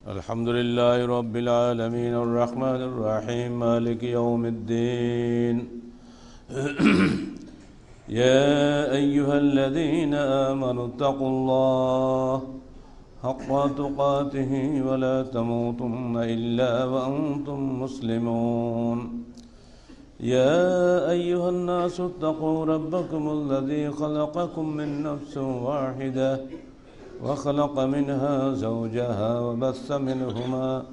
الحمد لله رب العالمين الرحمن الرحيم مالك يوم الدين يا أيها الذين آمنوا اتقوا الله حق تقاته ولا تموتن إلا وأنتم مسلمون يا أيها الناس اتقوا ربكم الذي خلقكم من نفس واحدة وخلق منها زوجها وبث منهما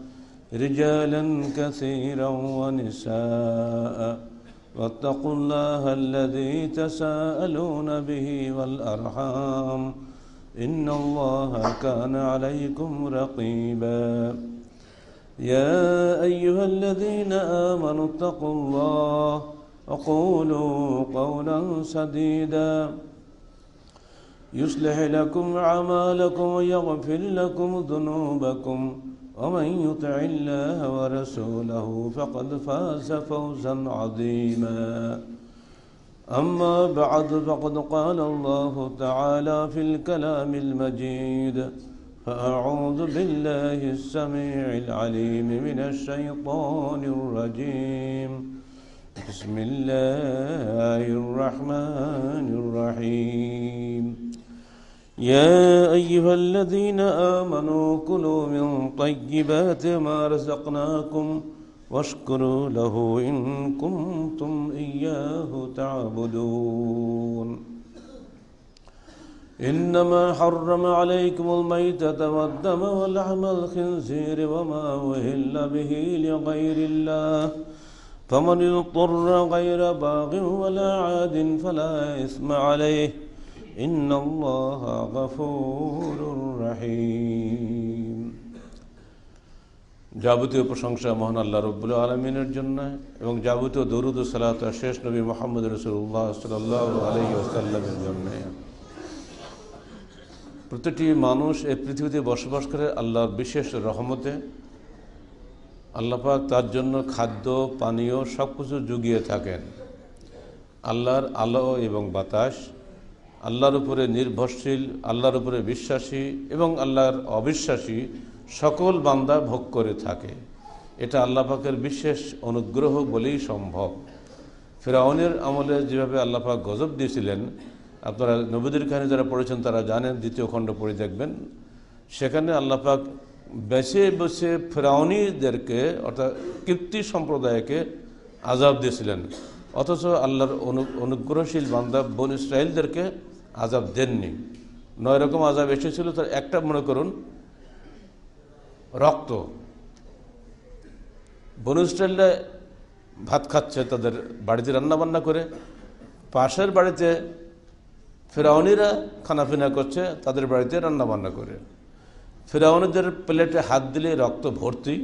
رجالا كثيرا ونساء واتقوا الله الذي تساءلون به والأرحام إن الله كان عليكم رقيبا يا أيها الذين آمنوا اتقوا الله وقولوا قولا سديدا يصلح لكم أعمالكم ويغفر لكم ذنوبكم ومن يطع الله ورسوله فقد فاز فوزا عظيما أما بعد فقد قال الله تعالى في الكلام المجيد فأعوذ بالله السميع العليم من الشيطان الرجيم بسم الله الرحمن الرحيم يا أيها الذين آمنوا كلوا من طيبات ما رزقناكم واشكروا له إن كنتم إياه تعبدون إنما حرم عليكم الميتة والدم ولحم الخنزير وما أهل به لغير الله فمن اضطر غير باغ ولا عاد فلا إثم عليه إن الله غفور رحيم যাবতীয় প্রশংসা মহান আল্লাহ রাব্বুল আলামিনের জন্য এবং যাবতীয় দরুদ ও সালাত শেষ নবী মুহাম্মদ রাসূলুল্লাহ সাল্লাল্লাহু আলাইহি ওয়াসাল্লামের জন্য। প্রতিটি মানুষ এই পৃথিবীতে বসবাস করে আল্লাহর বিশেষ রহমতে। আল্লাহ পাক তার জন্য খাদ্য পানীয় সব কিছু জুগিয়ে থাকেন। আল্লাহর আলো এবং বাতাস, আল্লাহর উপরে নির্ভরশীল, আল্লাহর উপরে বিশ্বাসী এবং আল্লাহর অবিশ্বাসী সকল বান্দা ভোগ করে থাকে। এটা আল্লাহ পাকের বিশেষ অনুগ্রহ বলেই সম্ভব। ফিরআউনের আমলে যেভাবে আল্লাহ পাক গজব দিয়েছিলেন, আপনারা নবীদের কাহিনী যারা পড়েছেন তারা জানেন, দ্বিতীয় খণ্ড পড়ে দেখবেন। সেখানে আল্লাহ পাক বেছে বেছে ফিরআউনীদেরকে অর্থাৎ কিপ্তি সম্প্রদায়কে আযাব দিয়েছিলেন, অথচ আল্লাহর অনুগ্রহশীল বান্দা বনী ইসরাঈলদেরকে আযাব দেননি। 9 রকম আযাব এসেছিল, তার একটা মনে করুন রক্ত। বনী ইসরাঈলরা ভাত খাচ্ছে তাদের বাড়িতে রান্নাবান্না করে, পাশের বাড়িতে ফিরআউনীরা খানাপিনা করছে তাদের বাড়িতে রান্নাবান্না করে। ফিরআউনীদের প্লেটে হাত দিলে রক্ত ভর্তি,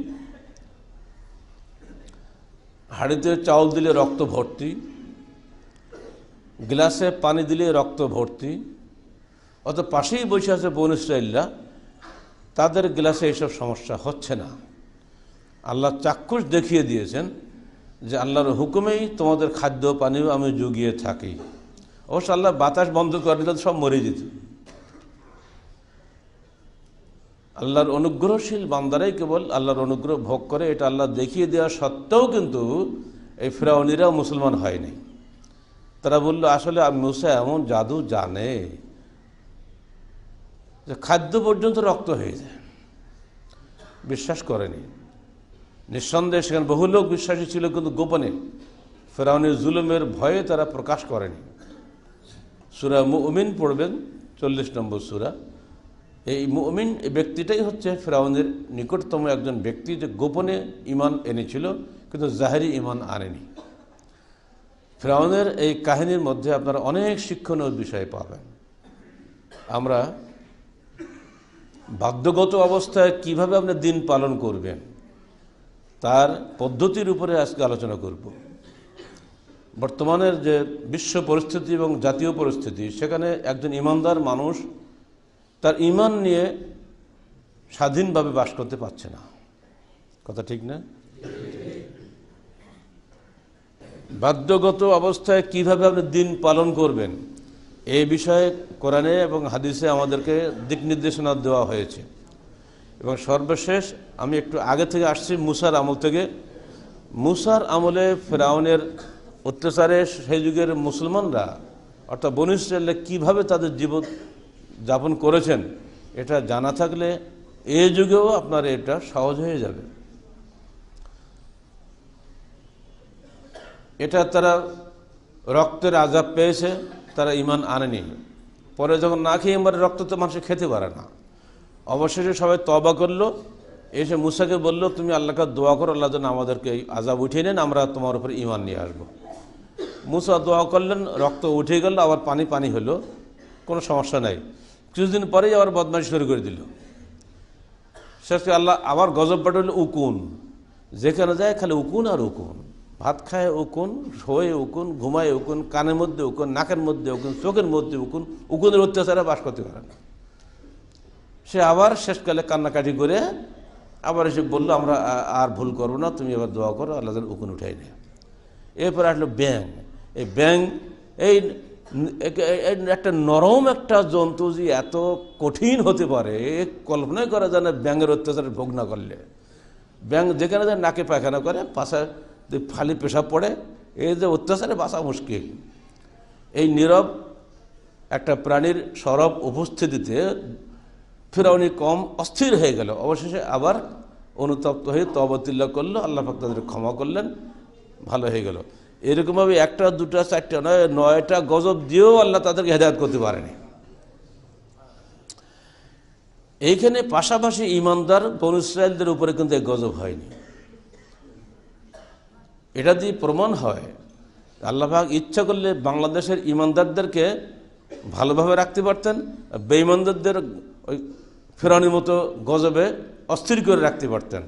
হাঁড়িতে চাউল দিলে রক্ত ভর্তি, গ্লাসে পানি দিলে রক্ত ভর্তি। অত পাশেই বসে আছে বনী ইসরাঈলরা, তাদের গ্লাসে এইসব সমস্যা হচ্ছে না। আল্লাহ চাক্ষুষ দেখিয়ে দিয়েছেন যে আল্লাহর হুকুমেই তোমাদের খাদ্য পানীয় আমি জুগিয়ে থাকি। অবশ্য আল্লাহ বাতাস বন্ধ করে দিলে সব মরে যেত। আল্লাহর অনুগ্রহশীল বান্দারাই কেবল আল্লাহর অনুগ্রহ ভোগ করে, এটা আল্লাহ দেখিয়ে দেওয়া সত্ত্বেও কিন্তু এই ফিরআউনীরাও মুসলমান হয়নি। তারা বলল আসলে মুসা এমন জাদু জানে যে খাদ্য পর্যন্ত রক্ত হয়ে যায়। বিশ্বাস করেনি। নিঃসন্দেহে সেখানে বহু লোক বিশ্বাসী ছিল, কিন্তু গোপনে ফিরআউনের জুলুমের ভয়ে তারা প্রকাশ করেনি। সূরা মুমিন পড়বেন, 40 নম্বর সূরা। এই মুমিন এই ব্যক্তিটাই হচ্ছে ফিরআউনের নিকটতম একজন ব্যক্তি, যে গোপনে ঈমান এনেছিল কিন্তু জাহেরি ঈমান আনেনি। ফিরআউনের এই কাহিনীর মধ্যে আপনারা অনেক শিক্ষণীয় বিষয় পাবেন। আমরা বাধ্যগত অবস্থায় কিভাবে আপনি দিন পালন করবেন তার পদ্ধতির উপরে আজকে আলোচনা করব। বর্তমানের যে বিশ্ব পরিস্থিতি এবং জাতীয় পরিস্থিতি, সেখানে একজন ঈমানদার মানুষ তার ঈমান নিয়ে স্বাধীনভাবে বাস করতে পারছে না। কথা ঠিক না? বাধ্যগত অবস্থায় কিভাবে আপনি দিন পালন করবেন এই বিষয়ে কোরআনে এবং হাদিসে আমাদেরকে দিক নির্দেশনা দেওয়া হয়েছে। এবং সর্বশেষ আমি একটু আগে থেকে আসছি মুসার আমল থেকে। মুসার আমলে ফেরাউনের অত্যাচারে সেই যুগের মুসলমানরা অর্থাৎ বনী ইসরায়েল কীভাবে তাদের জীবন যাপন করেছেন এটা জানা থাকলে এই যুগেও আপনার এটা সহজ হয়ে যাবে। এটা তারা রক্তের আযাব পেয়েছে, তারা ঈমান আনেনি। পরে যখন না খেয়ে এবারে রক্ত তো মানুষ খেতে পারে না, অবশেষে সবাই তওবা করলো, এসে মুসাকে বলল তুমি আল্লাহকে দোয়া করো আল্লাহ যেন আমাদেরকে এই আযাব উঠিয়ে নেন, আমরা তোমার উপরে ঈমান নিয়ে আসবো। মুসা দোয়া করলেন, রক্ত উঠে গেল, আবার পানি পানি হলো, কোনো সমস্যা নাই। কিছুদিন পরেই আবার বদমাইশি শুরু করে দিল। শেষে আল্লাহ আবার গজব পাঠালো উকুন, যেখানে যায় খালি উকুন আর উকুন, ভাত খায় উকুন, শোয়ে উকুন, ঘুমায় উকুন, কানের মধ্যে উকুন, নাকের মধ্যে উকুন, চোখের মধ্যে উকুন, উকুনের অত্যাচারে বাস করতে পারে না। সে আবার শেষকালে কান্নাকাটি করে আবার এসে বললো আমরা আর ভুল করবো না, তুমি এবার দোয়া করো আল্লাহ যেন উকুন উঠাই নেয়। এরপরে আসলো ব্যাং। এই ব্যাং এই একটা নরম একটা জন্তু যে এত কঠিন হতে পারে কল্পনাই করা যায় না, ব্যাঙের অত্যাচারে ভোগ না করলে। ব্যাং যেখানে যায় নাকে পায়খানা করে, পাশায় ফালি পেশাব পড়ে, এই যে অত্যাচারে বাঁচা মুশকিল। এই নীরব একটা প্রাণীর সরব উপস্থিতিতে ফিরআউনি কম অস্থির হয়ে গেল। অবশেষে আবার অনুতপ্ত হয়ে তওবাতুল্লাহ করলো, আল্লাহ পাক তাদের ক্ষমা করলেন, ভালো হয়ে গেল। এরকমভাবে একটা দুটা চারটা নয়, 9টা গজব দিয়েও আল্লাহ তাদেরকে হেদায়েত করতে পারেনি। এইখানে পাশাপাশি ঈমানদার বনী ইসরায়েলদের উপরে কিন্তু এই গজব হয়নি। এটা দিয়ে প্রমাণ হয় আল্লাহ পাক ইচ্ছা করলে বাংলাদেশের ঈমানদারদেরকে ভালোভাবে রাখতে পারতেন, বেঈমানদারদের ওই ফিরআউনের মতো গজবে অস্থির করে রাখতে পারতেন।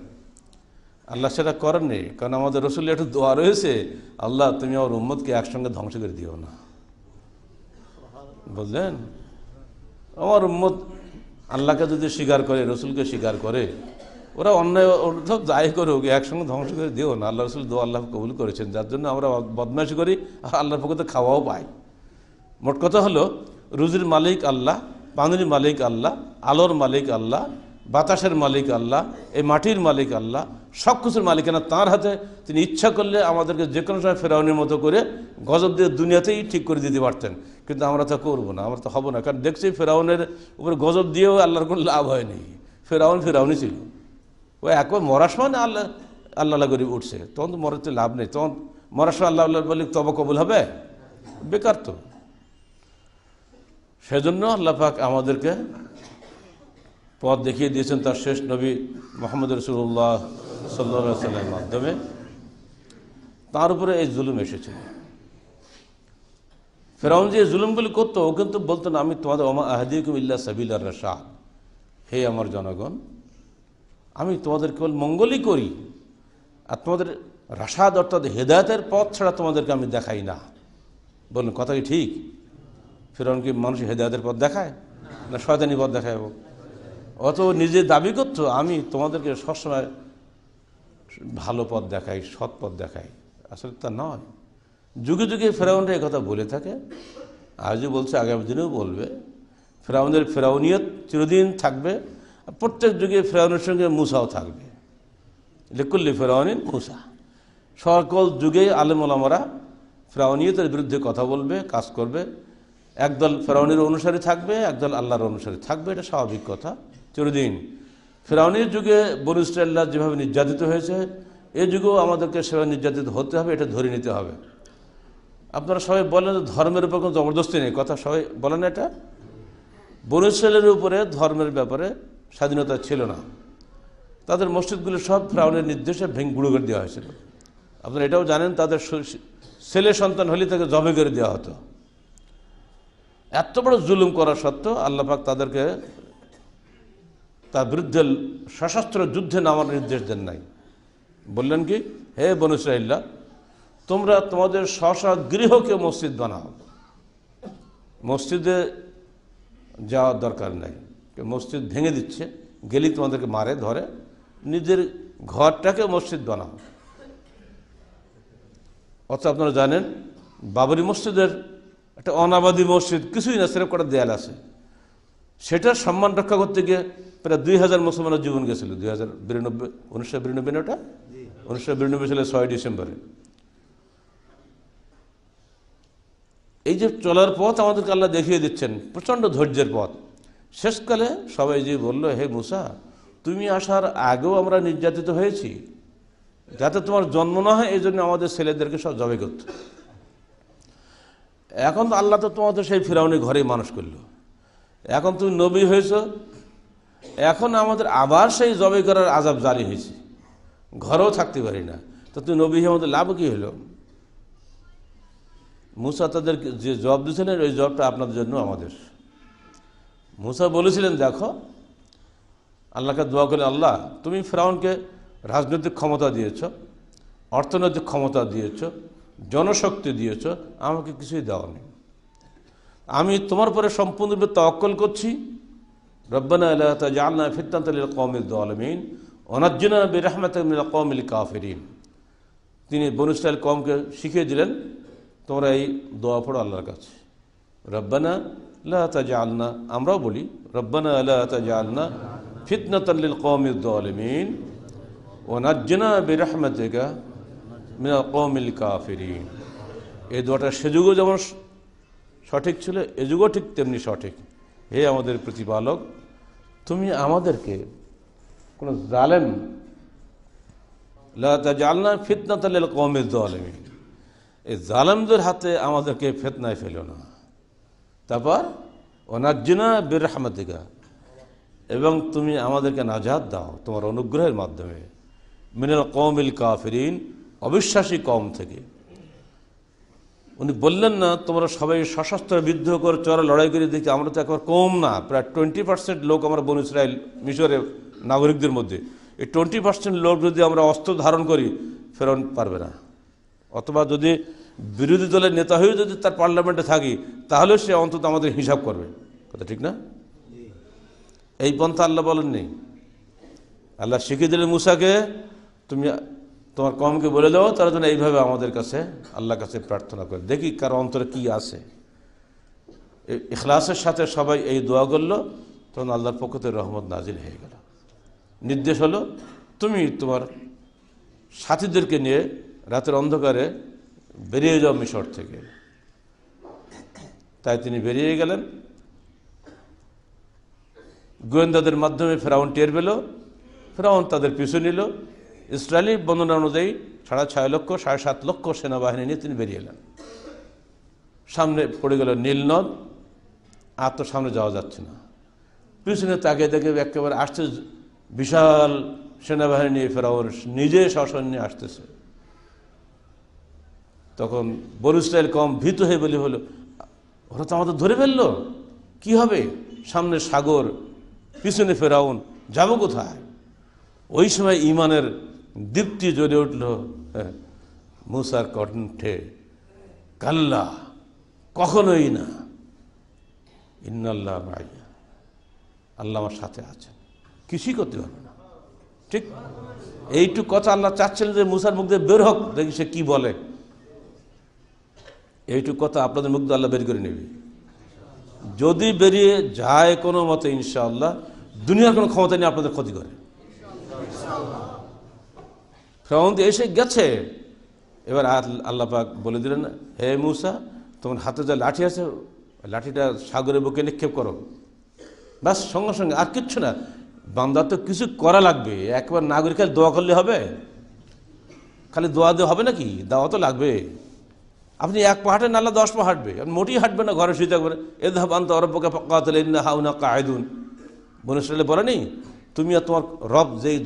আল্লাহ সেটা করেননি, কারণ আমাদের রাসূলের একটু দোয়া রয়েছে, আল্লাহ তুমি আমার উম্মতকে একসঙ্গে ধ্বংস করে দিও না। বুঝলেন, আমার উম্মত আল্লাহকে যদি স্বীকার করে, রসুলকে স্বীকার করে, ওরা অন্যায় সব যাই করুক একসঙ্গে ধ্বংস করে দিও না। আল্লাহ রসুল দোয়া আল্লাহ কবুল করেছেন, যার জন্য আমরা বদমাইশি করি আর আল্লাহর পক্ষে খাওয়াও পাই। মোট কথা হলো রুজির মালিক আল্লাহ, পানির মালিক আল্লাহ, আলোর মালিক আল্লাহ, বাতাসের মালিক আল্লাহ, এই মাটির মালিক আল্লাহ, সব কিছুর মালিকানা তাঁর হাতে। তিনি ইচ্ছা করলে আমাদেরকে যে কোনো সময় ফেরাউনের মতো করে গজব দিয়ে দুনিয়াতেই ঠিক করে দিতে পারতেন, কিন্তু আমরা তা করবো না, আমরা তো হবো না। কারণ দেখছি ফেরাউনের উপরে গজব দিয়েও আল্লাহর কোনো লাভ হয়নি। ফেরাউনই ছিল, ও একবার মরার সময় না আল্লাহ আল্লাহ করে উঠছে, তখন তো মরাতে লাভ নেই। তখন মরার সময় আল্লাহ আল্লাহ বলি তবা কবুল হবে? বেকার তো। সেজন্য আল্লাহ পাক আমাদেরকে পথ দেখিয়ে দিয়েছেন তার শেষ নবী মুহাম্মদ রাসূলুল্লাহ সাল্লাল্লাহু আলাইহি ওয়াসাল্লামের মাধ্যমে। তার উপরে এই জুলুম এসেছে। ফেরাউন যে জুলুমগুলি করতো, ও কিন্তু বলতো না আমি তোমাদের ওমা আহদিকুম ইল্লা সাবিলার রাশাদ, হে আমার জনগণ আমি তোমাদের কেবল মঙ্গলই করি, আর তোমাদের রাশাদ অর্থাৎ হেদায়েতের পথ ছাড়া তোমাদেরকে আমি দেখাই না। বলুন কথা কি ঠিক? ফেরাউন কি মানুষ হেদায়েতের পথ দেখায় না শয়তানি পথ দেখায়? অত নিজে দাবি করতো আমি তোমাদেরকে সবসময় ভালো পথ দেখাই, সৎ পথ দেখাই, আসলে তা নয়। যুগে যুগে ফেরাউনরা এই কথা বলে থাকে, আজও বলছে, আগামী দিনেও বলবে। ফেরাউনের ফেরাউনিয়ত চিরদিন থাকবে, প্রত্যেক যুগে ফেরাউনের সঙ্গে মুসাও থাকবে। লিকুল্লি ফেরাউনিন মুসা। সকল যুগে আলেম ওলামারা ফেরাউনিয়তের বিরুদ্ধে কথা বলবে, কাজ করবে। একদল ফেরাউনের অনুসারী থাকবে, একদল আল্লাহর অনুসারী থাকবে, এটা স্বাভাবিক কথা চিরদিন। ফেরাউনের যুগে বনী ইসরায়েলরা যেভাবে নির্যাতিত হয়েছে, এই যুগেও আমাদেরকে সেভাবে নির্যাতিত হতে হবে, এটা ধরে নিতে হবে। আপনারা সবাই বলেন ধর্মের উপর কোনো জবরদস্তি নেই, কথা সবাই বলেন এটা। বনী ইসরায়েলের উপরে ধর্মের ব্যাপারে স্বাধীনতা ছিল না। তাদের মসজিদগুলো সব ফেরাউনের নির্দেশে গুঁড়ো করে দেওয়া হয়েছিল। আপনারা এটাও জানেন তাদের ছেলে সন্তান হলে তাকে জবে করে দেওয়া হতো। এত বড় জুলুম করা সত্ত্বেও আল্লাহ পাক তাদেরকে তার বিরুদ্ধে সশস্ত্র যুদ্ধে নামার নির্দেশ দেন নাই। বললেন কি, হে বনী ইসরাঈলরা তোমরা তোমাদের স্ব গৃহকে মসজিদ বানাও, মসজিদে যাওয়ার দরকার নাই। মসজিদ ভেঙে দিচ্ছে, গেলি তোমাদেরকে মারে ধরে, নিজের ঘরটাকে মসজিদ বানাও। অর্থাৎ আপনারা জানেন বাবরি মসজিদের একটা অনাবাদী মসজিদ, কিছুই না, সেরকম কটা দেয়াল আছে। সেটার সম্মান রক্ষা করতে গিয়ে প্রায় 2000 মুসলমানের জীবন গেছিল। 1992 না, ওটা 1992 সালে 6 ডিসেম্বরে। এই যে চলার পথ আমাদেরকে আল্লাহ দেখিয়ে দিচ্ছেন, প্রচণ্ড ধৈর্যের পথ। শেষকালে সবাই যে বলল, হে মুসা, তুমি আসার আগেও আমরা নির্যাতিত হয়েছি, যাতে তোমার জন্ম না হয় এই জন্য আমাদের ছেলেদেরকে সব জবাই করত। এখন তো আল্লাহ তো তোমাদের সেই ফিরাউনি ঘরেই মানুষ করলো, এখন তুমি নবী হয়েছ, এখন আমাদের আবার সেই জবাই করার আযাব জারি হয়েছে, ঘরেও থাকতে পারি না, তো তুমি নবী হয়ে আমাদের লাভ কী হলো? মুসা তাদের যে জবাব দিয়েছিলেন ওই জবাবটা আপনাদের জন্য আমাদের। মুসা বলেছিলেন, দেখো, আল্লাহকে দোয়া করে, আল্লাহ তুমি ফিরআউনকে রাজনৈতিক ক্ষমতা দিয়েছ, অর্থনৈতিক ক্ষমতা দিয়েছ, জনশক্তি দিয়েছ, আমাকে কিছুই দেওয়ানি। আমি তোমার পরে সম্পূর্ণরূপে তাওয়াক্কুল করছি। রব্বানা লা তাজআলনা ফিতনাতাল লিল কওমিজ যালিমিন ওয়া নাজ্জিনা বিরাহমাতিকা মিনাল কওমিল কাফিরিন। তিনি বনী ইসরাইল কওমকে শিখিয়ে দিলেন, তোমরা এই দোয়া পড়ো আল্লাহর কাছে, রব্বানা লা তাজআলনা, আমরাও বলি রব্বানা লা তাজআলনা ফিতনাতাল লিল কওমিজ যালিমিন ওয়া নাজ্জিনা বিরাহমাতিকা মিনাল কওমিল কাফিরিন। এই দোয়াটা সে যুগও যেমন সঠিক ছিল, এ যুগও ঠিক তেমনি সঠিক। হে আমাদের প্রতিপালক, তুমি আমাদেরকে কোনো জালেম, লা তাজআলনা ফিতনাতাল লিল কওমিজ যালিমিন, এই জালেমদের হাতে আমাদেরকে ফিতনায় ফেলো না। তারপর ওয়া নাজ্জিনা বিরাহমাতিকা, এবং তুমি আমাদেরকে নাজাত দাও তোমার অনুগ্রহের মাধ্যমে, মিনাল কওমিল কাফিরিন, অবিশ্বাসী কওম থেকে। উনি বললেন না তোমরা সবাই সশস্ত্র বিদ্রোহ করে চড়া লড়াই করে দেখি, আমরা তো একবার কম না, প্রায় 20% লোক আমরা বনী ইসরাইল মিশরের নাগরিকদের মধ্যে, এই 20% লোক যদি আমরা অস্ত্র ধারণ করি, ফেরাউন পারবে না। অথবা যদি বিরোধী দলের নেতা হয়েও যদি তার পার্লামেন্টে থাকি, তাহলে সে অন্তত আমাদের হিসাব করবে, কথা ঠিক না? এই পন্থা আল্লাহ বলেননি। আল্লাহ শিখিয়ে দিলেন মুসাকে, তুমি তোমার কওমকে বলে দাও তারা যেন এইভাবে আমাদের কাছে আল্লাহর কাছে প্রার্থনা করে, দেখি কার অন্তরে কি আছে। ইখলাসের সাথে সবাই এই দোয়া করলো, তখন আল্লাহর পক্ষ থেকে রহমত নাজিল হয়ে গেল। নির্দেশ হলো, তুমি তোমার সাথীদেরকে নিয়ে রাতের অন্ধকারে বেরিয়ে যাও মিশর থেকে। তাই তিনি বেরিয়ে গেলেন। গোয়েন্দাদের মাধ্যমে ফেরাউন টের পেল, ফেরাউন তাদের পিছু নিল। ইসরায়েলি বর্ণনা অনুযায়ী 6.5 লক্ষ 7.5 লক্ষ সেনাবাহিনী নিয়ে তিনি বেরিয়ে এলেন। সামনে পড়ে গেল নীল নদ, আর তো সামনে যাওয়া যাচ্ছে না। পিছনে তাকিয়ে দেখে একেবারে আসছে বিশাল সেনাবাহিনী নিয়ে, ফেরাউন নিজে সসৈন্য আসতেছে। তখন বনী ইসরাইল কওম ভীত হয়ে বলে হলো, ওরা তো আমাদের ধরে ফেললো, কি হবে? সামনে সাগর, পিছনে ফেরাউন, যাবো কোথায়? ওই সময় ঈমানের দীপ্তি জ্বলে উঠল মুসার কণ্ঠে, কাল্লা, কখনোই না, ইন্নাল্লাহ মাইয়া, আল্লাহ আমার সাথে আছেন, কিছুই করতে পারবে না। ঠিক এইটুকু কথা আল্লাহ চাচ্ছিলেন যে মুসার মুখ দিয়ে বের হোক, দেখি সে কি বলে। এইটুকু কথা আপনাদের মুখ দিয়ে আল্লাহ বের করে নেবে। যদি বেরিয়ে যায় কোনো মতে, ইনশাআল্লাহ দুনিয়ার কোনো ক্ষমতা নিয়ে আপনাদের ক্ষতি করে। ফেরাউন এসে গেছে। এবার আল্লাহ পাক বলে দিলেন, হে মুসা, তোমার হাতে যা লাঠি আছে, লাঠিটা সাগরের বুকে নিক্ষেপ করো। ব্যাস, সঙ্গে সঙ্গে, আর কিচ্ছু না। বান্দা তো কিছু করা লাগবে, একবার নাগরিক খালি দোয়া করলে হবে? খালি দোয়া দিয়ে হবে নাকি? দাওয়া তো লাগবে। আপনি 1 পা হাঁটেন, আল্লাহ 10 পা হাঁটবে। আপনি মোটেই হাঁটবেন না, ঘরে শুয়ে থাকবেন। এযহাব আনতা ওয়া রাব্বুকা ফাকাতিলা ইন্না হাউনা কাঈদুন। বনী ইসরাঈল বলেনি, তুমি আর তোমার রব যেই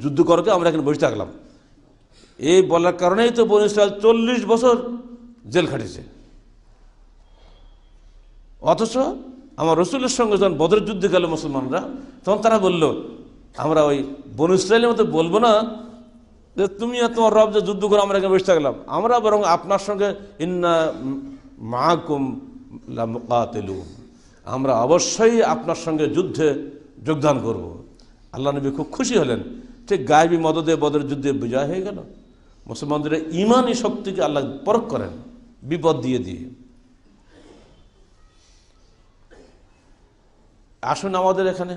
যুদ্ধ করোকে, আমরা এখানে বসে থাকলাম। এই বলার কারণেই তো বনী ইসরাঈল 40 বছর জেল খাটিয়েছে। অথচ আমার রসুলের সঙ্গে যখন বদরের যুদ্ধে গেল মুসলমানরা, তখন তারা বলল, আমরা ওই বনী ইসরাঈলের মতো বলবো না যে তুমি আর তোমার রব যে যুদ্ধ করে আমরা এখানে বসে থাকলাম, আমরা বরং আপনার সঙ্গে ইন্না মাআকুম লামুকাতিলুন, আমরা অবশ্যই আপনার সঙ্গে যুদ্ধে যোগদান করব। আল্লাহ নবী খুব খুশি হলেন। ঠিক গায়েবী মদদে বদরের যুদ্ধে বিজয় হয়ে গেল। মুসলমানদের ইমানি শক্তিকে আল্লাহ পরখ করেন বিপদ দিয়ে দিয়ে। আসুন আমাদের এখানে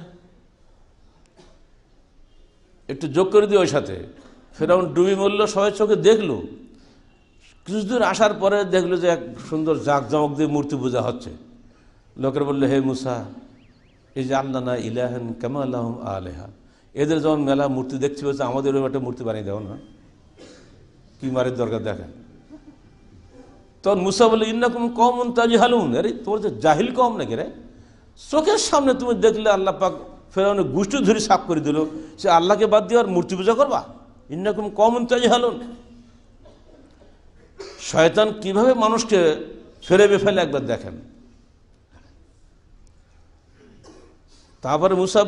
একটু যোগ করে দিই ওই সাথে। ফেরাউন ডুবি মরল, সবাই চোখে দেখলো। কিছু দূর আসার পরে দেখলো যে এক সুন্দর জাঁকজমক দিয়ে মূর্তি পূজা হচ্ছে। লোকের বললো, হে মুসা, এই যে আল্লাহ না ইলাহান কামা আল্লাহুম আলেহা, এদের যেমন মেলা মূর্তি দেখছি বলছে, আমাদের ওই একটা মূর্তি বানিয়ে দেও না, কি মারের দরকার দেখেন। তখন মুসা বললো, ইন্নাকুম কওমুন তাজহালুন, আরে তোমার যে জাহিল কম নাকি রে, চোখের সামনে তুমি দেখলে আল্লাহ পাক ফেরাউনের গোষ্ঠী ধরে সাফ করে দিল, সে আল্লাহকে বাদ দিয়ে আর মূর্তি পূজা করবা? ইন্নাকুম কওমুন তাজহালুন। শয়তান কিভাবে মানুষকে ফেরে ফেলে একবার দেখেন। তারপরে মুসা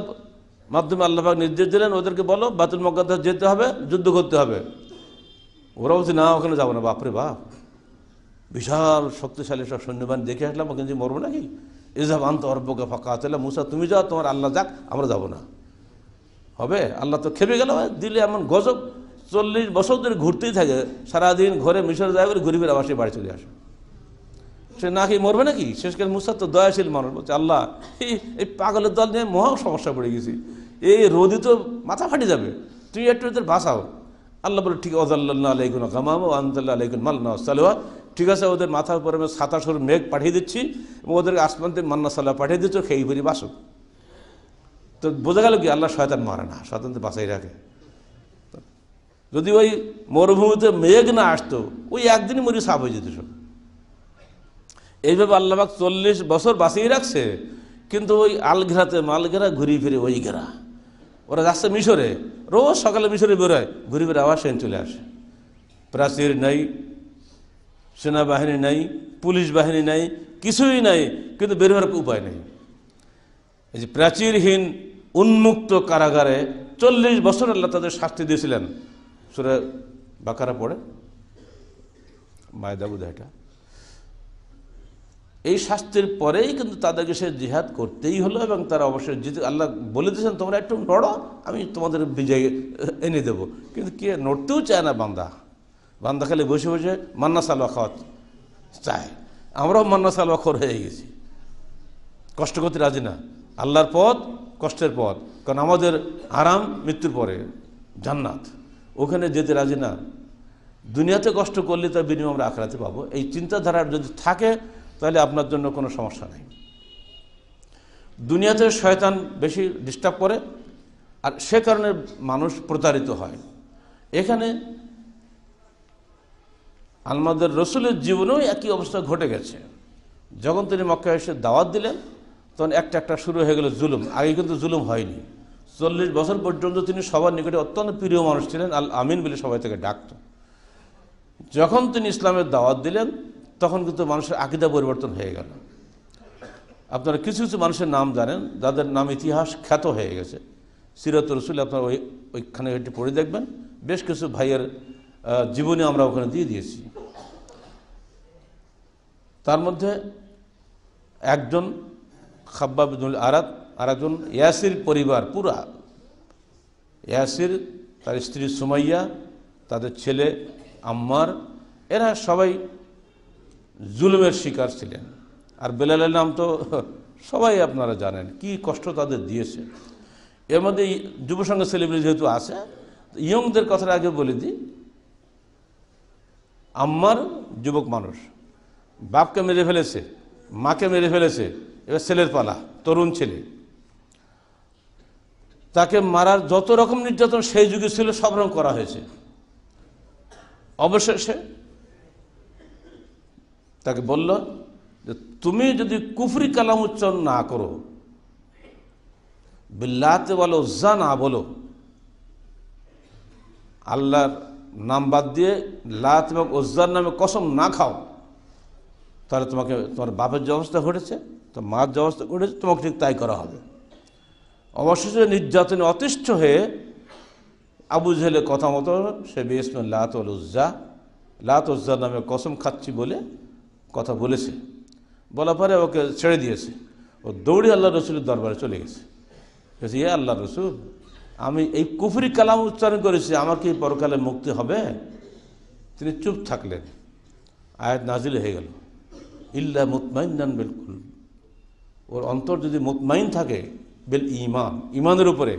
মাধ্যমে আল্লাহ পাক নির্দেশ দিলেন, ওদেরকে বলো বায়তুল মুকাদ্দাস যেতে হবে, যুদ্ধ করতে হবে। ওরা বলছে, না ওখানে যাবো না। বাপরে বাপ, বিশাল শক্তিশালী সব সৈন্যবাহিনী দেখে আসলাম, ওখানে যে মরবো নাকি? ইযহাব আনতা ওয়া রাব্বুকা ফাকাতিলা, মুসা তুমি যাও, তোমার আল্লাহ যাক, আমরা যাবো না। হবে? আল্লাহ তো খেপে গেল, দিলে এমন গজব। 40 বছর ধরে ঘুরতেই থাকে, সারাদিন ঘরে মিশর যায় বলে গরিবের আবাসে বাড়ি চলে আসে। সে না কি মরবে নাকি? শেষকালে মুসা তো দয়াশীল মানুষ, বলছে, আল্লাহ এই পাগলের দল নিয়ে মহা সমস্যা পড়ে গেছি, এই রোদই তো মাথা ফাটে যাবে, তুই একটু এদের বাঁচাও। আল্লাহ বলে, ঠিক আযাল্লাল্না আলাইকুম গামাম ওয়া আনজালনা আলাইকুম মান্না ওয়া সালওয়া, ঠিক আছে, ওদের মাথার উপরে আমি 27 মেঘ পাঠিয়ে দিচ্ছি এবং ওদেরকে আসমান থেকে মান্না সালওয়া পাঠিয়ে দিচ্ছ, খেয়ে ফিরি বাসো। তো বোঝা গেল কি আল্লাহ শয়তান মারে না, শয়তান তো বাঁচাই রাখে। যদি ওই মরুভূমিতে মেঘ না আসতো, ওই একদিনই মরি সাফ হয়ে যেত সব। এইভাবে আল্লাহ পাক 40 বছর বাঁচিয়ে রাখছে। কিন্তু ওই আলঘেরাতে মালঘেরা ঘুরিয়ে ফিরে ওই ঘেরা, ওরা যাচ্ছে মিশরে, রোজ সকালে মিশরে বেরোয়, ঘুরে ফিরে আবার সেন চলে আসে। প্রাচীর নেই, সেনাবাহিনী নেই, পুলিশ বাহিনী নেই, কিছুই নাই, কিন্তু বের হওয়ার উপায় নেই। এই যে প্রাচীরহীন উন্মুক্ত কারাগারে 40 বছর আল্লাহ তাদের শাস্তি দিয়েছিলেন। সূরা বাকারা পড়ে, মায়দা বোধহয় এটা। এই শাস্তির পরেই কিন্তু তাদেরকে সে জিহাদ করতেই হলো, এবং তারা অবশ্যই জিতে। আল্লাহ বলে দিয়েছেন, তোমরা একটু নড়ো, আমি তোমাদের বিজয় এনে দেবো। কিন্তু কে নড়তেও চায় না বান্দা। বান্দা খালি বসে বসে মান্না সালোয়া খাওয়া চায়। আমরাও মান্না সালোয়া খোর হয়ে গেছি, কষ্ট করতে রাজি না। আল্লাহর পথ কষ্টের পথ, কারণ আমাদের আরাম মৃত্যুর পরে জান্নাত, ওখানে যেতে রাজি না। দুনিয়াতে কষ্ট করলে তার বিনিময়ে আমরা আখিরাতে পাবো, এই চিন্তাধারার যদি থাকে তাহলে আপনার জন্য কোনো সমস্যা নেই। দুনিয়াতে শয়তান বেশি ডিস্টার্ব করে, আর সে কারণে মানুষ প্রতারিত হয়। এখানে আমাদের রসুলের জীবনেও একই অবস্থা ঘটে গেছে। যখন তিনি মক্কায় এসে দাওয়াত দিলেন, তখন একটা একটা শুরু হয়ে গেল জুলুম। আগে কিন্তু জুলুম হয়নি। 40 বছর পর্যন্ত তিনি সবার নিকটে অত্যন্ত প্রিয় মানুষ ছিলেন, আল আমিন বলে সবাই থেকে ডাকত। যখন তিনি ইসলামের দাওয়াত দিলেন, তখন কিন্তু মানুষের আকীদা পরিবর্তন হয়ে গেল। আপনারা কিছু কিছু মানুষের নাম জানেন, যাদের নাম ইতিহাস খ্যাত হয়ে গেছে। সিরাত রসুল আপনারা ওইখানে একটু পড়ে দেখবেন, বেশ কিছু ভাইয়ের জীবনী আমরা ওখানে দিয়ে দিয়েছি। তার মধ্যে একজন খাব্বাব বিনুল আরাত, আর একজন ইয়াসির পরিবার, পুরা ইয়াসির, তার স্ত্রী সুমাইয়া, তাদের ছেলে আম্মার, এরা সবাই জুলুমের শিকার ছিলেন। আর বেলালের নাম তো সবাই আপনারা জানেন, কি কষ্ট তাদের দিয়েছে। এর মধ্যে যুবসংঘ সেলিব্রিটি যেহেতু আছে, ইয়ংদের কথাটা আগে বলে দিই। আম্মার যুবক মানুষ, বাপকে মেরে ফেলেছে, মাকে মেরে ফেলেছে, এবার ছেলের পালা, তরুণ ছেলে। তাকে মারার যত রকম নির্যাতন সেই যুগে ছিল সব রকম করা হয়েছে। অবশেষে তাকে বলল যে তুমি যদি কুফরি কালাম উচ্চারণ না করো, বিল্লাতে বলো, উজ্জা না বলো, আল্লাহর নাম বাদ দিয়ে লাত এবং উজ্জার নামে কসম না খাও, তাহলে তোমাকে তোমার বাপের যে অবস্থা ঘটেছে, তোমার মার যে অবস্থা ঘটেছে, তোমাকে ঠিক তাই করা হবে। অবশেষে নির্যাতনে অতিষ্ঠ হয়ে আবু জেহেলের কথা মতো সে বিসমিল্লাহ লাত ওয়াল উজ্জা, লাত উজ্জার নামে কসম খাচ্ছি বলে কথা বলেছে। বলার পরে ওকে ছেড়ে দিয়েছে। ও দৌড়ে আল্লাহ রসুলের দরবারে চলে গেছে। বলছে, এ আল্লাহ রসুল, আমি এই কুফরি কালাম উচ্চারণ করেছি, আমার কি পরকালে মুক্তি হবে? তিনি চুপ থাকলেন। আয়াত নাজিল হয়ে গেল, ইল্লা মুতমাইন্নান বিল কুলব ওর অন্তর যদি মুতমাইন থাকে বিল ঈমান, ঈমানের উপরে,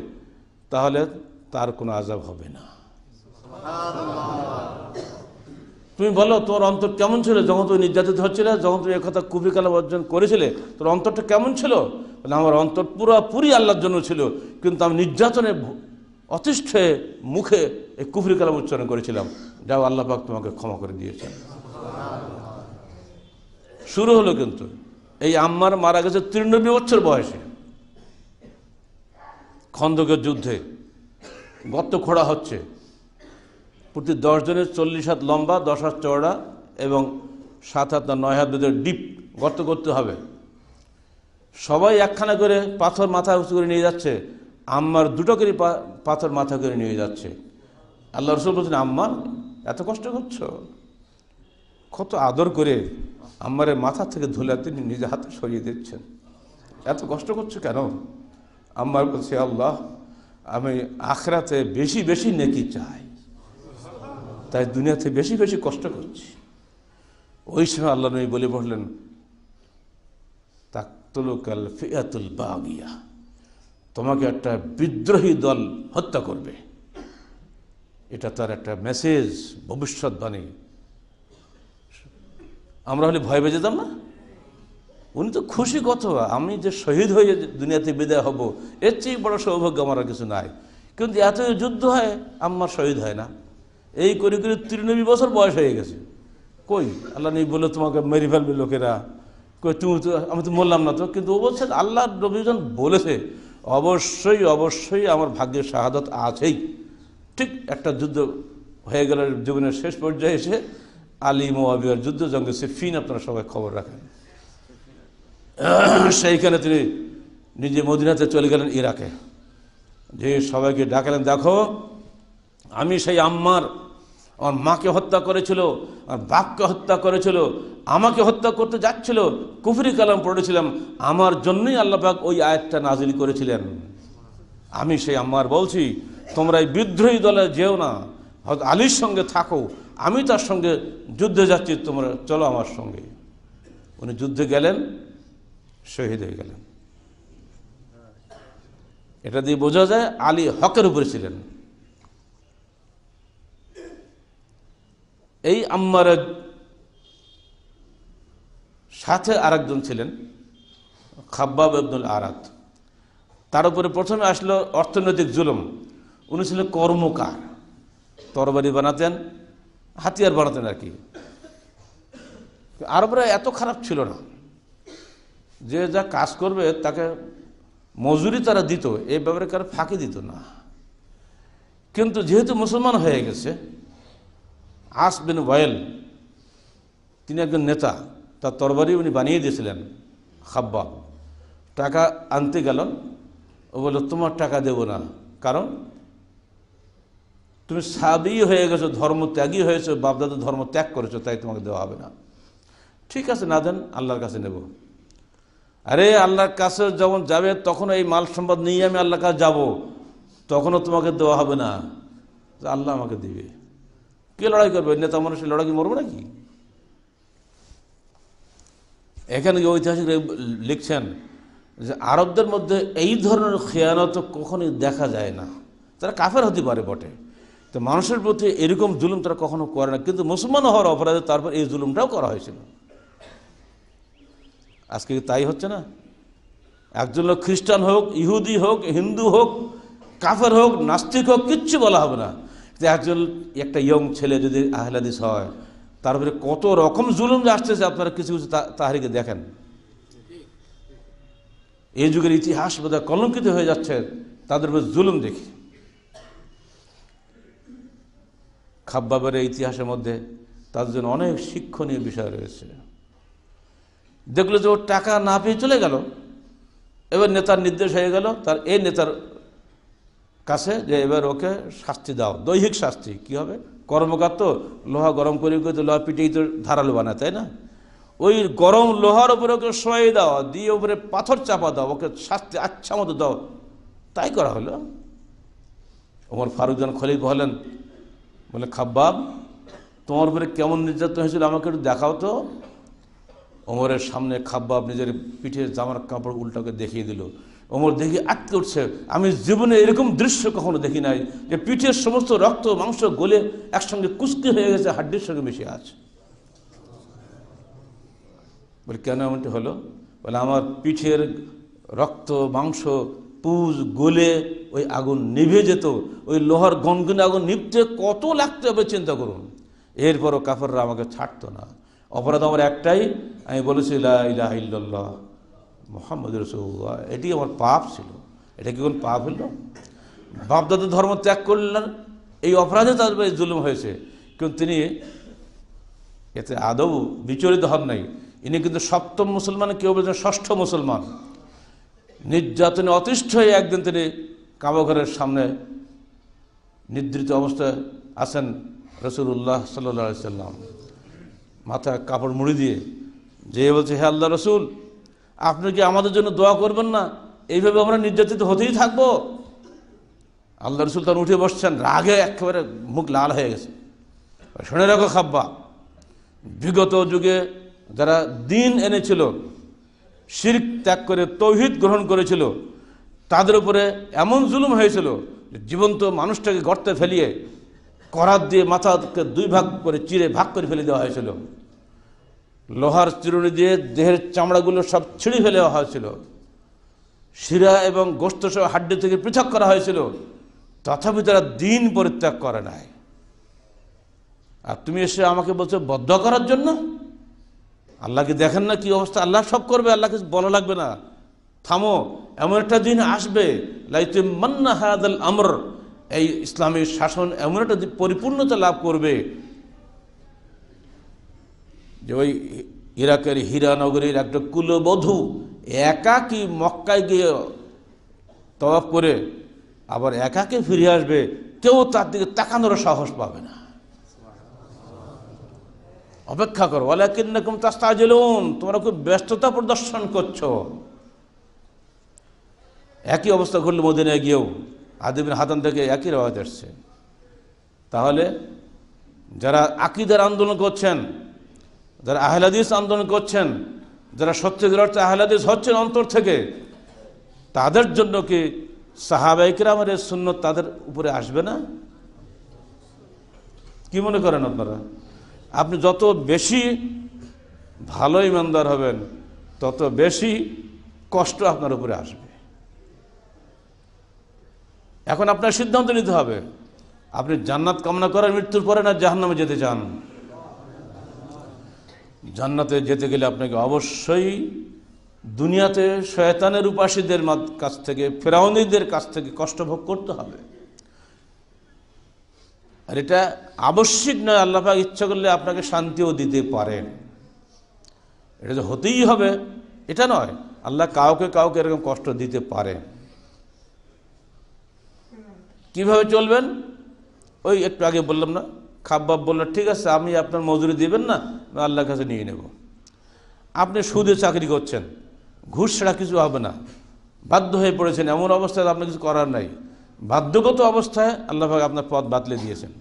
তাহলে তার কোনো আযাব হবে না। তুমি বলো তোর অন্তর কেমন ছিল যখন তুমি নির্যাতিত হচ্ছিলে, যখন তুমি একথা কুফরি কালাম অর্জন করেছিলে, তোর অন্তরটা কেমন ছিল? বলে আমার অন্তর পুরোপুরি আল্লাহর জন্য ছিল, কিন্তু আমি নির্যাতনে অতিষ্ঠ হয়ে মুখে এই কুফরি কালাম উচ্চারণ করেছিলাম, যাও আল্লাহ পাক তোমাকে ক্ষমা করে দিয়েছেন। শুরু হলো কিন্তু এই আম্মার মারা গেছে 93 বছর বয়সে, খন্দকের যুদ্ধে গর্ত খোঁড়া হচ্ছে, প্রতি 10 জনের 40 হাত লম্বা, 10 হাত চওড়া এবং 7 হাত না 9 হাত বেঁধে ডিপ গর্ত করতে হবে। সবাই একখানা করে পাথর মাথা উঁচু করে নিয়ে যাচ্ছে, আম্মার 2টো করে পাথর মাথা করে নিয়ে যাচ্ছে। আল্লাহ রাসূল বলছেন, আম্মার এত কষ্ট করছো? কত আদর করে আম্মারের মাথা থেকে ধুলা তিনি নিজে হাতে সরিয়ে দিচ্ছেন, এত কষ্ট করছো কেন? আম্মার বলছে, আল্লাহ আমি আখিরাতে বেশি বেশি নেকি চাই, তাই দুনিয়াতে বেশি বেশি কষ্ট করছি। ওই সময় আল্লাহ নবী বলে পড়লেন, তাকতুলুকাল ফিআতুল বাগিয়া, তোমাকে একটা বিদ্রোহী দল হত্যা করবে। এটা তার একটা মেসেজ, ভবিষ্যৎবাণী। আমরা হলে ভয় পেয়ে যেতাম না? উনি তো খুশি কত, আমি যে শহীদ হয়ে দুনিয়াতে বিদায় হব, এর চেয়ে বড় সৌভাগ্য আমার আর কিছু নাই। কিন্তু এত যুদ্ধ হয়, আম্মার শহীদ হয় না। এই করে করে 93 বছর বয়স হয়ে গেছে। কই আল্লাহ নেই বলে তোমাকে মেরে ফেলবে লোকেরা, কই তুমি তো, আমি তো মরলাম না তো। কিন্তু ও বলছে আল্লাহ নবীজন বলেছে অবশ্যই অবশ্যই আমার ভাগ্যের শাহাদাত আছেই। ঠিক একটা যুদ্ধ হয়ে গেল জীবনের শেষ পর্যায়ে এসে, আলী মুআবিয়ার যুদ্ধ, জঙ্গে সিফিন, আপনারা সবাই খবর রাখেন। সেইখানে তিনি নিজে মদিনাতে চলে গেলেন, ইরাকে, যে সবাইকে ডাকালেন, দেখো আমি সেই আম্মার, আমার মাকে হত্যা করেছিল, আমার বাপকে হত্যা করেছিল, আমাকে হত্যা করতে যাচ্ছিল, কুফরি কালাম পড়েছিলাম, আমার জন্যই আল্লাহ পাক ওই আয়াতটা নাজিল করেছিলেন। আমি সেই আম্মার বলছি, তোমরা এই বিদ্রোহী দলে যেও না, হয়তো আলীর সঙ্গে থাকো, আমি তার সঙ্গে যুদ্ধে যাচ্ছি, তোমরা চলো আমার সঙ্গে। উনি যুদ্ধে গেলেন, শহীদ হয়ে গেলেন। এটা দিয়ে বোঝা যায় আলী হকের উপরে ছিলেন। এই আম্মারের সাথে আরেকজন ছিলেন খাব্বাব ইবনুল আরাত, তার উপরে প্রথমে আসলো অর্থনৈতিক জুলুম। উনি ছিলেন কর্মকার, তরবারি বানাতেন, হাতিয়ার বানাতেন আর কি। আরবরা এত খারাপ ছিল না যে যা কাজ করবে তাকে মজুরি তারা দিত, এই ব্যাপারে কারো ফাঁকি দিত না। কিন্তু যেহেতু মুসলমান হয়ে গেছে, আস বিন ওয়াইল তিনি একজন নেতা, তার তরবারি উনি বানিয়ে দিয়েছিলেন। খাব্বাব টাকা আনতে গেল, ও বলল তোমার টাকা দেব না, কারণ তুমি সাবি হয়ে গেছো, ধর্ম ত্যাগী হয়েছো, বাপদাদা ধর্ম ত্যাগ করেছো, তাই তোমাকে দেওয়া হবে না। ঠিক আছে, না দেন, আল্লাহর কাছে নেব। আরে আল্লাহর কাছে যখন যাবে তখন এই মাল সম্পদ নিয়ে আমি আল্লাহর কাছে যাব, তখনও তোমাকে দেওয়া হবে না, আল্লাহ আমাকে দিবে। কে লড়াই করবে? নেতা মানুষের লড়াই মরবো নাকি? এখানে ঐতিহাসিক লিখছেন যে আরবদের মধ্যে এই ধরনের খেয়ানত কখনোই দেখা যায় না। তারা কাফের হতে পারে বটে, তো মানুষের প্রতি এরকম জুলুম তারা কখনো করে না, কিন্তু মুসলমান হওয়ার অপরাধে তারপর এই জুলুমটাও করা হয়েছিল। আজকে তাই হচ্ছে না? একজন লোক খ্রিস্টান হোক, ইহুদি হোক, হিন্দু হোক, কাফের হোক, নাস্তিক হোক, কিচ্ছু বলা হবে না। একজন একটা ইয়ং ছেলে যদি আহলে হাদিস হয়, তারপরে কত রকম জুলুম যে আসতেছে, আপনারা কিছু কিছু তাহারিকে দেখেন। এই যুগের ইতিহাস বোধহয় কলঙ্কিত হয়ে যাচ্ছে তাদের উপর জুলুম দেখি। খাব্বাবের ইতিহাসের মধ্যে তাদের জন্য অনেক শিক্ষণীয় বিষয় রয়েছে। দেখলো যে ওর টাকা না পেয়ে চলে গেল, এবার নেতার নির্দেশ হয়ে গেল তার এই নেতার কাছে যে এবার ওকে শাস্তি দাও, দৈহিক শাস্তি। কি হবে? কর্মকার তো লোহা গরম করে তো লোহা পিটেই তো ধারালো বানায়, তাই না? ওই গরম লোহার উপরে ওকে শোয়াই দাও, দিয়ে উপরে পাথর চাপা দাও, ওকে শাস্তি আচ্ছা মতো দাও। তাই করা হলো। ওমর ফারুক যখন খলিফা হলেন, বলে খাব্বাব তোমার উপরে কেমন নির্যাতন হয়েছিল আমাকে একটু দেখাও তো। ওমরের সামনে খাব্বাব নিজের পিঠের জামার কাপড় উল্টাকে দেখিয়ে দিল। ওমর দেখি আটকে উঠছে, আমি জীবনে এরকম দৃশ্য কখনো দেখি নাই যে পিঠের সমস্ত রক্ত মাংস গলে একসঙ্গে কুস্তি হয়ে গেছে, হাড্ডির সঙ্গে মিশে আছে। বলে কেন এমনটি হলো? বলে আমার পিঠের রক্ত মাংস পুজ গলে ওই আগুন নিভে যেত, ওই লোহার গনগনে আগুন নিভতে কত লাগতে হবে চিন্তা করুন। এরপরও কাফেররা আমাকে ছাড়তো না। অপরাধ আমার একটাই, আমি বলেছি লা ইলাহা ইল্লাল্লাহ মুহাম্মাদুর রাসূলুল্লাহ, এটি আমার পাপ ছিল। এটা কি কোন পাপ হলো? বাপদাদা ধর্ম ত্যাগ করলেন, এই অপরাধে তার জুলুম হয়েছে, কিন্তু তিনি এতে আদৌ বিচলিত হন নাই। ইনি কিন্তু সপ্তম মুসলমান, কেউ বলছেন ষষ্ঠ মুসলমান। নির্যাতনে অতিষ্ঠ হয়ে একদিন তিনি কাবাঘরের সামনে নিদ্রিত অবস্থায় আছেন রাসূলুল্লাহ সাল্লাল্লাহু আলাইহি সাল্লাম, মাথায় কাপড় মুড়ি দিয়ে, যে বলছে হে আল্লাহ রসুল, আপনি কি আমাদের জন্য দোয়া করবেন না? এইভাবে আমরা নির্যাতিত হতেই থাকবো। আল্লাহ রসুল তখন উঠে বসছেন, রাগে একেবারে মুখ লাল হয়ে গেছে। শুনে রাখো খাব্বা, বিগত যুগে যারা দিন এনেছিল, শিরক ত্যাগ করে তৌহিদ গ্রহণ করেছিল, তাদের উপরে এমন জুলুম হয়েছিল যে জীবন্ত মানুষটাকে গর্তে ফেলিয়ে করাত দিয়ে মাথাকে দুই ভাগ করে চিরে ভাগ করে ফেলে দেওয়া হয়েছিল। লোহার চিরুনি দিয়ে দেহের চামড়াগুলো সব ছিঁড়ে ফেলে দেওয়া হয়েছিল। শিরা এবং গোশত সহ হাড্ডি থেকে পৃথক করা হয়েছিল। তথাপি তারা দিন পরিত্যাগ করে নাই। আর তুমি এসে আমাকে বলছো বদদুয়া করার জন্য? আল্লাহকে দেখেন না কি অবস্থা? আল্লাহ সব করবে, আল্লাহকে বলা লাগবে না। থামো, এমন একটা দিন আসবে লাইতুম্মান্না হাযাল আমর, এই ইসলামী শাসন এমন একটা পরিপূর্ণতা লাভ করবে যে ওই ইরাকের হীরানগরীর একটা কুলবধূ একাকী মক্কায় গিয়ে তওয়াফ করে আবার একাকে ফিরে আসবে, কেউ তার দিকে তাকানোর সাহস পাবে না। অপেক্ষা করো, ওয়ালাকিন্নাকুম তাস্তাজিলুন, তোমরা খুব ব্যস্ততা প্রদর্শন করছো। একই অবস্থা ঘটল মদিনায় গিয়েও, আদি বিন হাতাম থেকে একই রেওয়াজ আসছে। তাহলে যারা আকীদার আন্দোলন করছেন, যারা আহলে হাদিস আন্দোলন করছেন, যারা সত্যিকার অর্থে আহলে হাদিস হচ্ছেন অন্তর থেকে, তাদের জন্য কি সাহাবায়ে কিরামের সুন্নাত তাদের উপরে আসবে না? কি মনে করেন আপনারা? আপনি যত বেশি ভালো ইমানদার হবেন, তত বেশি কষ্ট আপনার উপরে আসবে। এখন আপনার সিদ্ধান্ত নিতে হবে, আপনি জান্নাত কামনা করেন মৃত্যুর পরে, না জাহান্নামে যেতে চান? জান্নাতে যেতে গেলে আপনাকে অবশ্যই দুনিয়াতে শয়তানের উপাসীদের কাছ থেকে, ফেরাউনীদের কাছ থেকে কষ্ট ভোগ করতে হবে। আর এটা আবশ্যিক নয়, আল্লাহ পাক ইচ্ছা করলে আপনাকে শান্তিও দিতে পারেন। এটা যে হতেই হবে এটা নয়, আল্লাহ কাউকে কাউকে এরকম কষ্ট দিতে পারে। কিভাবে চলবেন? ওই একটু আগে বললাম না, খাব্বাব বলল ঠিক আছে আমি আপনার মজুরি দিবেন না, আমি আল্লাহর কাছে নিয়ে নেব। আপনি সুদে চাকরি করছেন, ঘুষ ছাড়া কিছু হবে না, বাধ্য হয়ে পড়েছেন, এমন অবস্থায় আপনার কিছু করার নাই, বাধ্যগত অবস্থায় আল্লাহ পাক আপনার পথ বাতলে দিয়েছেন।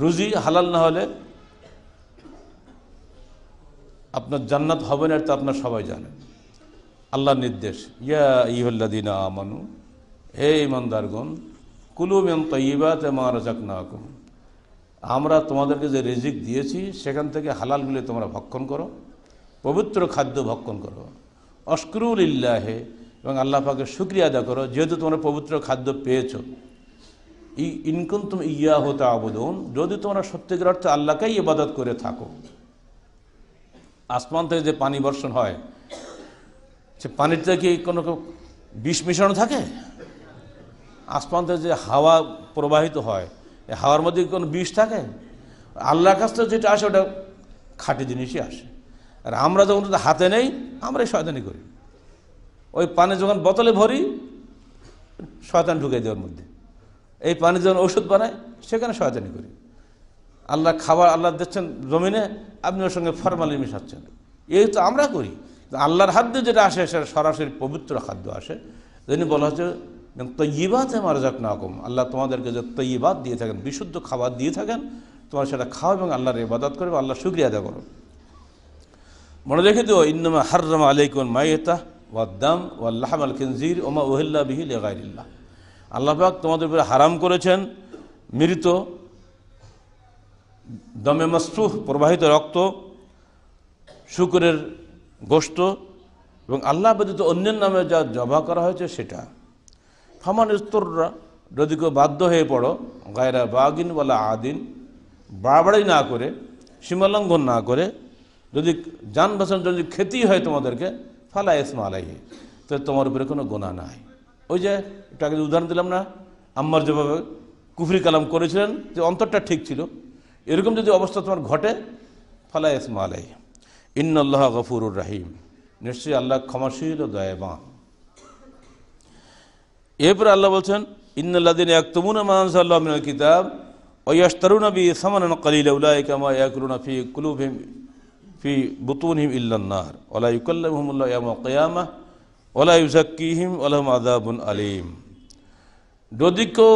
রুজি হালাল না হলে আপনার জান্নাত হবে না, এটা আপনার সবাই জানেন। আল্লাহর নির্দেশ, ইয়া আইয়ুহাল্লাযীনা আমানু, হে ঈমানদারগণ, কুলু মিন তাইয়্যিবাতি মা রাযাকনাকুম, আমরা তোমাদেরকে যে রিজিক দিয়েছি সেখান থেকে হালালগুলি তোমরা ভক্ষণ করো, পবিত্র খাদ্য ভক্ষণ করো। আশকুরু লিল্লাহি, এবং আল্লাহ পাকের শুকরিয়া আদায় করো যেহেতু তোমরা পবিত্র খাদ্য পেয়েছো। ইন কুনতুম ইয়্যাহু তা'বুদুন, যদি তোমরা সত্যিকার অর্থে আল্লাহকেই ইবাদত করে থাকো। আসমান থেকে যে পানি বর্ষণ হয়, সে পানিতে কি কোনো বিষ মিশানো থাকে? আসমান থেকে যে হাওয়া প্রবাহিত হয়, এই হাওয়ার মধ্যে কোনো বিষ থাকে? আল্লাহর কাছ থেকে যেটা আসে ওটা খাঁটি জিনিসই আসে। আর আমরা যখন হাতে নেই, আমরা শয়তানি করি। ওই পানি যখন বোতলে ভরি, শয়তান ঢুকে দেওয়ার মধ্যে। এই পানি যখন ওষুধ বানায়, সেখানে শয়তানি করি। আল্লাহ খাবার আল্লাহ দিচ্ছেন জমিনে, আপনি ওর সঙ্গে ফরমালিন মিশাচ্ছেন, এই তো আমরা করি। আল্লাহর হাত দিয়ে যেটা আসে সেটা সরাসরি পবিত্র খাদ্য আসে। যিনি বলা হচ্ছে তাইয়্যিবাতি মা রাযাকনাকুম, আল্লাহ তোমাদেরকে যে তাইয়্যিবাত দিয়ে থাকেন, বিশুদ্ধ খাবার দিয়ে থাকেন, তোমরা সেটা খাও এবং আল্লাহর ইবাদত করো, আল্লাহর শুকরিয়া আদায় করো। মনে রেখে দিও, ইন্নামা হাররামা আলাইকুম মাইতা ওয়াদ-দাম ওয়াল-লাহম আল-খিনজির ওয়া মা উহিল্লা বিহি লিগাইরিল্লাহ। আল্লাহ পাক তোমাদের উপরে হারাম করেছেন মৃত, দমে মাসফুহ প্রবাহিত রক্ত, শুকরের গোশত এবং আল্লাহ ব্যতীত অন্যের নামে যা জবাহ করা হয়েছে সেটা। ফামান ইস্তুররা, যদি কেউ বাধ্য হয়ে পড়ো, গায়রা বাগিন ওয়ালা আদিন, বাড়াবাড়ি না করে, সীমালঙ্ঘন না করে, যদি যান বাঁচানোর যদি ক্ষতি হয় তোমাদেরকে, ফালা ইসমা আলাইহি, তো তোমার উপরে কোনো গুনাহ নাই। ওই যে একটু আগে উদাহরণ দিলাম না, আম্মার যেভাবে কুফরি কালাম করেছিলেন, যে অন্তরটা ঠিক ছিল, এরকম যদি অবস্থা তোমার ঘটে, ফালা ইসমা আলাইহি ইন্নাল্লাহ গফুরুর রহিম, নিশ্চয়ই আল্লাহ ক্ষমাশীল ও দয়াবান। এরপরে আল্লাহ বলছেন, ইন্নাল্লাযীনা ইয়াকতুমুনা মা আনজালাল্লাহু মিনাল কিতাব ওয়া ইয়াশতারুনা বিহি সামানান কালীলা উলাইকা মা ইয়াকুলুনা ফি কুলুবিহিম ফি বুতুনিহিম ইল্লান নার ওয়া লা ইউকাল্লিমুহুমুল্লাহু ইয়াওমাল কিয়ামাহ ওয়া লা ইউযাক্কিহিম ওয়া লাহুম আযাবুন আলীম। যদি কেউ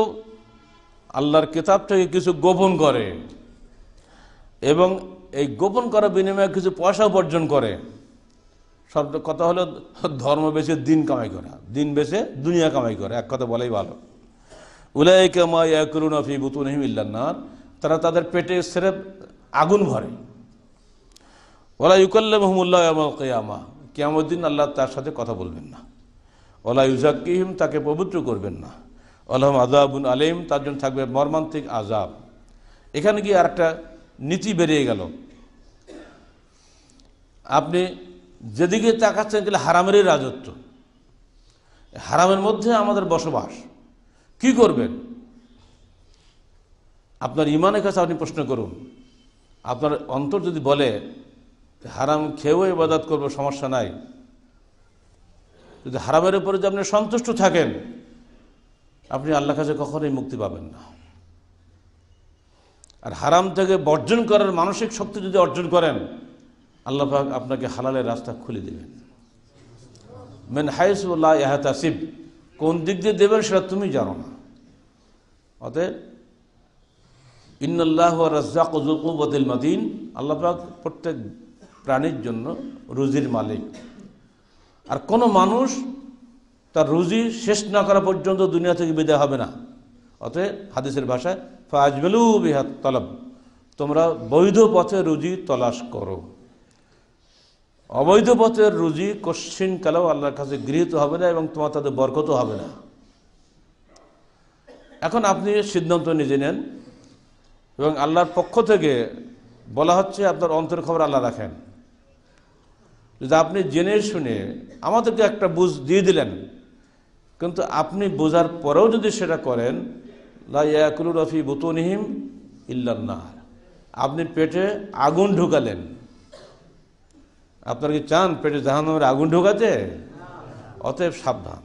আল্লাহর কিতাব থেকে কিছু গোপন করে এবং এই গোপন করার বিনিময়ে কিছু পয়সা উপার্জন করে, সব কথা হলো ধর্ম বেচে দিন কামাই করা, দিন বেচে দুনিয়া কামাই করে, এক কথা বলাই ভালো। উলাইকা মা ইয়াকুলুনা ফি বুতুনিহিম ইল্লান নার, তারা তাদের পেটে স্রেফ আগুন ভরে। ওয়ালা ইউকাল্লিমুহুমুল্লাহু ইয়াওমাল কিয়ামাহ, কিয়ামতের দিন আল্লাহ তার সাথে কথা বলবেন না। ওয়ালা ইউযাক্কিহিম, তাকে পবিত্র করবেন না। ওয়া লাহুম আযাবুন আলীম, তার জন্য থাকবে মর্মান্তিক আযাব। এখানে কি আর একটা নীতি বেরিয়ে গেল, আপনি যেদিকে তাকাচ্ছেন গেলে হারামেরই রাজত্ব, হারামের মধ্যে আমাদের বসবাস, কি করবেন? আপনার ইমানের কাছে আপনি প্রশ্ন করুন। আপনার অন্তর যদি বলে হারাম খেয়েও ইবাদত করবো, সমস্যা নাই, যদি হারামের উপরে যদি আপনি সন্তুষ্ট থাকেন, আপনি আল্লাহর কাছে কখনোই মুক্তি পাবেন না। আর হারাম থেকে বর্জন করার মানসিক শক্তি যদি অর্জন করেন, আল্লাহ পাক আপনাকে হালালের রাস্তা খুলে দেবেন। মিন হাইসু লা ইয়াহতাসিব, কোন দিক দিয়ে দেবেন সেটা তুমি জানো না। অতএব ইন্নাল্লাহু রাজ্জাকু যুল কুওয়াতিল মাতিন, আল্লাহ পাক প্রত্যেক প্রাণীর জন্য রুজির মালিক। আর কোনো মানুষ তার রুজি শেষ না করা পর্যন্ত দুনিয়া থেকে বিদায় হবে না। অতএব হাদিসের ভাষায় ফাজবেলু বিহাত তলব, তোমরা বৈধ পথে রুজি তলাশ করো। অবৈধ পথের রুজি কশ্চিন কালেও আল্লাহর কাছে গৃহীত হবে না এবং তোমার তাদের বরকতও হবে না। এখন আপনি সিদ্ধান্ত নিজে নেন, এবং আল্লাহর পক্ষ থেকে বলা হচ্ছে আপনার অন্তরের খবর আল্লাহ রাখেন। যদি আপনি জেনে শুনে আমাদেরকে একটা বুঝ দিয়ে দিলেন, কিন্তু আপনি বোঝার পরেও যদি সেটা করেন, লা ইয়াকুলুনা ফি বুতুনিহিম ইল্লান নার, আপনি পেটে আগুন ঢুকালেন। আপনারা কি চান পেটে জাহান্নামের আগুন ঢোকাতে? অতএব সাবধান,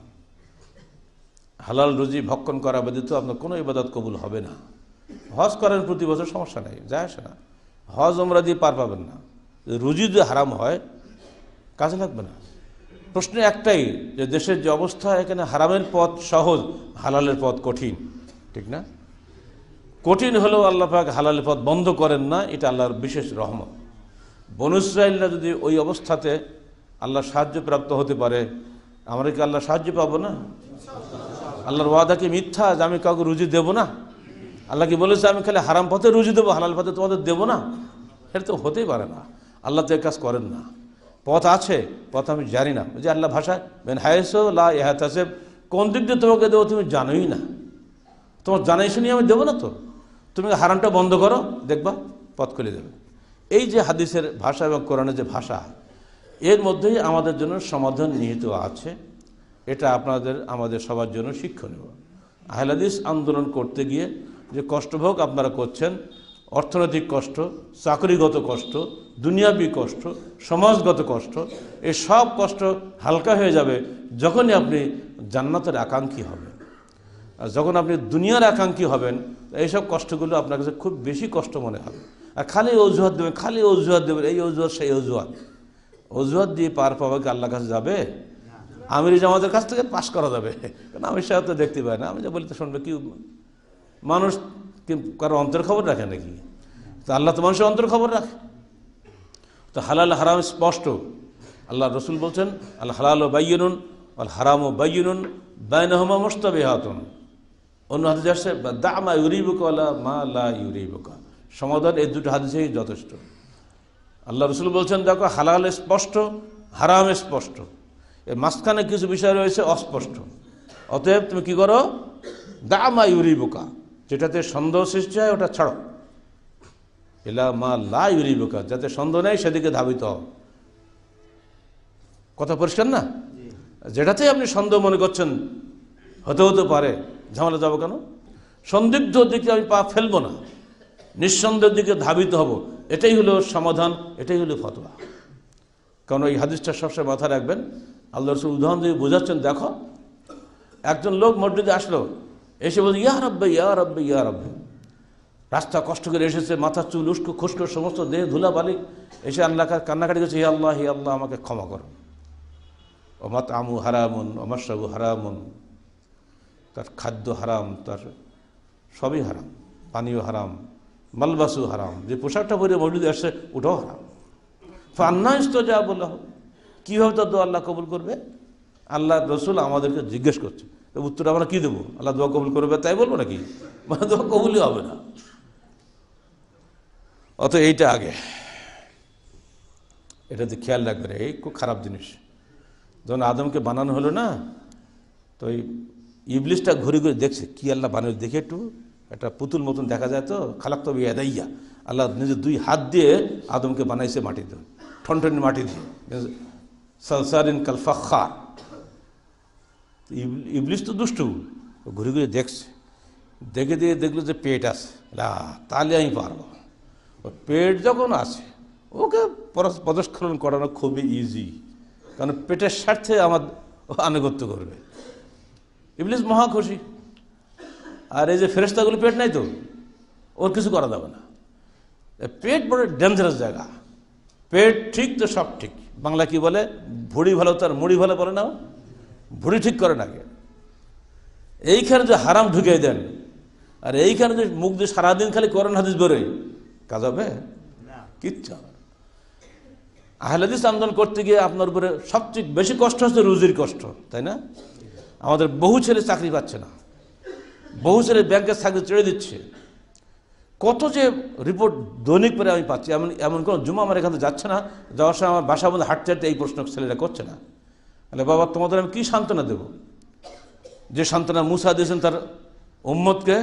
হালাল রুজি ভক্ষণ করা ব্যতীত আপনার কোনো ইবাদত কবুল হবে না। হজ করেন প্রতি বছর, সমস্যা নেই, যায় আসে না, হজ ওমরা দিয়ে পার পাবেন না। রুজি যদি হারাম হয় কাজে লাগবে না। প্রশ্ন একটাই, যে দেশের যে অবস্থা, এখানে হারামের পথ সহজ, হালালের পথ কঠিন, ঠিক না? কঠিন হলেও আল্লাহ পাক হালালের পথ বন্ধ করেন না, এটা আল্লাহর বিশেষ রহমত। বনু ইসরাঈলরা যদি ওই অবস্থাতে আল্লাহর সাহায্য প্রাপ্ত হতে পারে, আমরা কি আল্লাহর সাহায্য পাবো না? আল্লাহর ওয়াদা কি মিথ্যা যে আমি কাউকে রুজি দেবো না? আল্লাহ কি বলেছে আমি খালি হারাম পথে রুজি দেবো, হালাল পথে তোমাদের দেবো না? এটা তো হতেই পারে না। আল্লাহ তো এই কাজ করেন না। পথ আছে, পথ আমি জানি না। যে আল্লাহ ভাষায় মিন হাইসু লা ইয়াহতাসিব, কোন দিক দিয়ে তোমাকে দেবো তুমি জানোই না, তোমার জানাই শুনি আমি দেবো না। তো তুমি হারামটা বন্ধ করো, দেখবা পথ খুলে দেবে। এই যে হাদিসের ভাষা এবং কোরআনের যে ভাষা, এর মধ্যেই আমাদের জন্য সমাধান নিহিত আছে। এটা আমাদের সবার জন্য শিক্ষণীয়। আহলে হাদিস আন্দোলন করতে গিয়ে যে কষ্টভোগ আপনারা করছেন, অর্থনৈতিক কষ্ট, চাকরিগত কষ্ট, দুনিয়াবী কষ্ট, সমাজগত কষ্ট, এই সব কষ্ট হালকা হয়ে যাবে যখনই আপনি জান্নাতের আকাঙ্ক্ষী হবেন। আর যখন আপনি দুনিয়ার আকাঙ্ক্ষী হবেন, এইসব কষ্টগুলো আপনার কাছে খুব বেশি কষ্ট মনে হবে। আর খালি অজুহাত দেবেন, খালি অজুহাত দেবেন, এই অজুহাত সেই অজুহাত, অজুহাত দিয়ে পার পাওয়া কি আল্লাহর কাছে যাবে? আমিরি জামাতের কাছ থেকে পাশ করা যাবে, কারণ আমির সাহেব তো দেখতে পায় না, আমি যা বলি তো শুনবে। কি মানুষ কি কারো অন্তর খবর রাখে নাকি? তো আল্লাহ তো মানুষের অন্তর খবর রাখে। তো হালাল হারাম স্পষ্ট। আল্লাহ রসুল বলছেন আল হালাল বাইয়িনুন আল হারাম বাইয়িনুন বাইনাহুমা মুশতাবিহাতুন। অন্য হাদিসে আসছে দা মা ইউরিবুকা ওয়ালা মা লা ইউরিবুকা। সমাধান এই দুটো হাদিসেই যথেষ্ট। আল্লাহ রসুল বলছেন দেখো হালাল স্পষ্ট, হারাম স্পষ্ট, এর মাঝখানে কিছু বিষয় রয়েছে অস্পষ্ট। অতএব তুমি কি করো, দা মা ইউরিবুকা, যেটাতে সন্দেহ সৃষ্টি হয় ওটা ছাড়ো, ইলা মা লা ইউরিবুকা, যাতে সন্দেহ নেই সেদিকে ধাবিত হও। কথা পরিষ্কার না? যেটাতেই আপনি সন্দেহ মনে করছেন হতে পারে, ঝামেলা যাবো কেন? সন্দিগ্ধ দিকে আমি পা ফেলবো না, নিঃসন্দেহের দিকে ধাবিত হব, এটাই হলো সমাধান, এটাই হলো ফতোয়া। কারণ এই হাদিসটা সবসময় মাথায় রাখবেন। আল্লাহ রসুল উদাহরণ দিয়ে বোঝাচ্ছেন, দেখো একজন লোক মসজিদে আসলো, এসে বলছে ইয়া রাব্বি ইয়া রাব্বি ইয়া রাব্বি। রাস্তা কষ্ট করে এসেছে, মাথা চুল উস্কো খুস্কো সমস্ত দেহ ধুলা বালি, এসে আল্লাহ কান্নাকাটি করছে, হে আল্লাহ আমাকে ক্ষমা করো। ও মাত আমু হারামুন ও মাশরাবু হারামুন, তার খাদ্য হারাম, তার সবই হারাম, পানীয় হারাম, মালবাসু হারাম, যে পোশাকটা পরে মসজিদে আসছে ওটাও হারাম। ফান্না ইস্তাজাবু লাহু, কীভাবে তার দোয়া আল্লাহ কবুল করবে? আল্লাহ রসুল আমাদেরকে জিজ্ঞেস করছে, উত্তর আমরা কী দেবো? আল্লাহ দোয়া কবুল করবে তাই বলবো নাকি? মানে দোয়া কবুলই হবে না। অত এইটা আগে এটাতে খেয়াল রাখবেন, এই খুব খারাপ জিনিস। যখন আদমকে বানানো হলো না, তো এই ইবলিসটা ঘুরে ঘুরে দেখছে কি আল্লাহ বানানো, দেখে একটু একটা পুতুল মতন দেখা যায়, তো খালাক্ত বিয়াদাইয়া, আল্লাহ নিজের দুই হাত দিয়ে আদমকে বানাইছে মাটি দিয়ে, ঠনঠনি মাটি দিয়ে, সালসালিন কাল ফাখ্খার। ইবলিস তো দুষ্টু, ঘুরে ঘুরে দেখছে, দেখে দিয়ে দেখলো যে পেট আছে, তাহলে আমি পারবো। ও পেট যখন আছে ওকে পদস্খলন করানো খুবই ইজি, কারণ পেটের স্বার্থে আমার আনুগত্য করবে। ইবলিস মহা খুশি। আর এই যে ফেরেশতাগুলো পেট নাই তো, ওর কিছু করা যাবে না। পেট বড় ডেঞ্জারাস জায়গা। পেট ঠিক তো সব ঠিক। বাংলা কি বলে, ভুড়ি ভালো তার মুড়ি ভালো বলে না, ভুড়ি ঠিক করে না। এইখানে যে হারাম ঢুকিয়ে দেন, আর এইখানে যে মুখ দিয়ে সারাদিন খালি কোরআন হাদিস বেরোয়, কাজ হবে? কিচ্ছু হবে না। আহলে হাদিস আন্দোলন করতে গিয়ে আপনার উপরে সবচেয়ে বেশি কষ্ট হচ্ছে রুজির কষ্ট, তাই না? আমাদের বহু ছেলে চাকরি পাচ্ছে না, বহু ছেলে ব্যাংকের চাকরি ছেড়ে দিচ্ছে। কত যে রিপোর্ট দৈনিক পরে আমি পাচ্ছি। এমন কোনো জুমা আমার এখানে যাচ্ছে না, যাওয়ার সময় আমার বাসার মধ্যে হাঁটতে হাঁটতে এই প্রশ্ন ছেলেরা করছে না। তাহলে বাবা তোমাদের আমি কী সান্ত্বনা দেব? যে সান্ত্বনা মুসা দিয়েছেন তার উম্মতকে,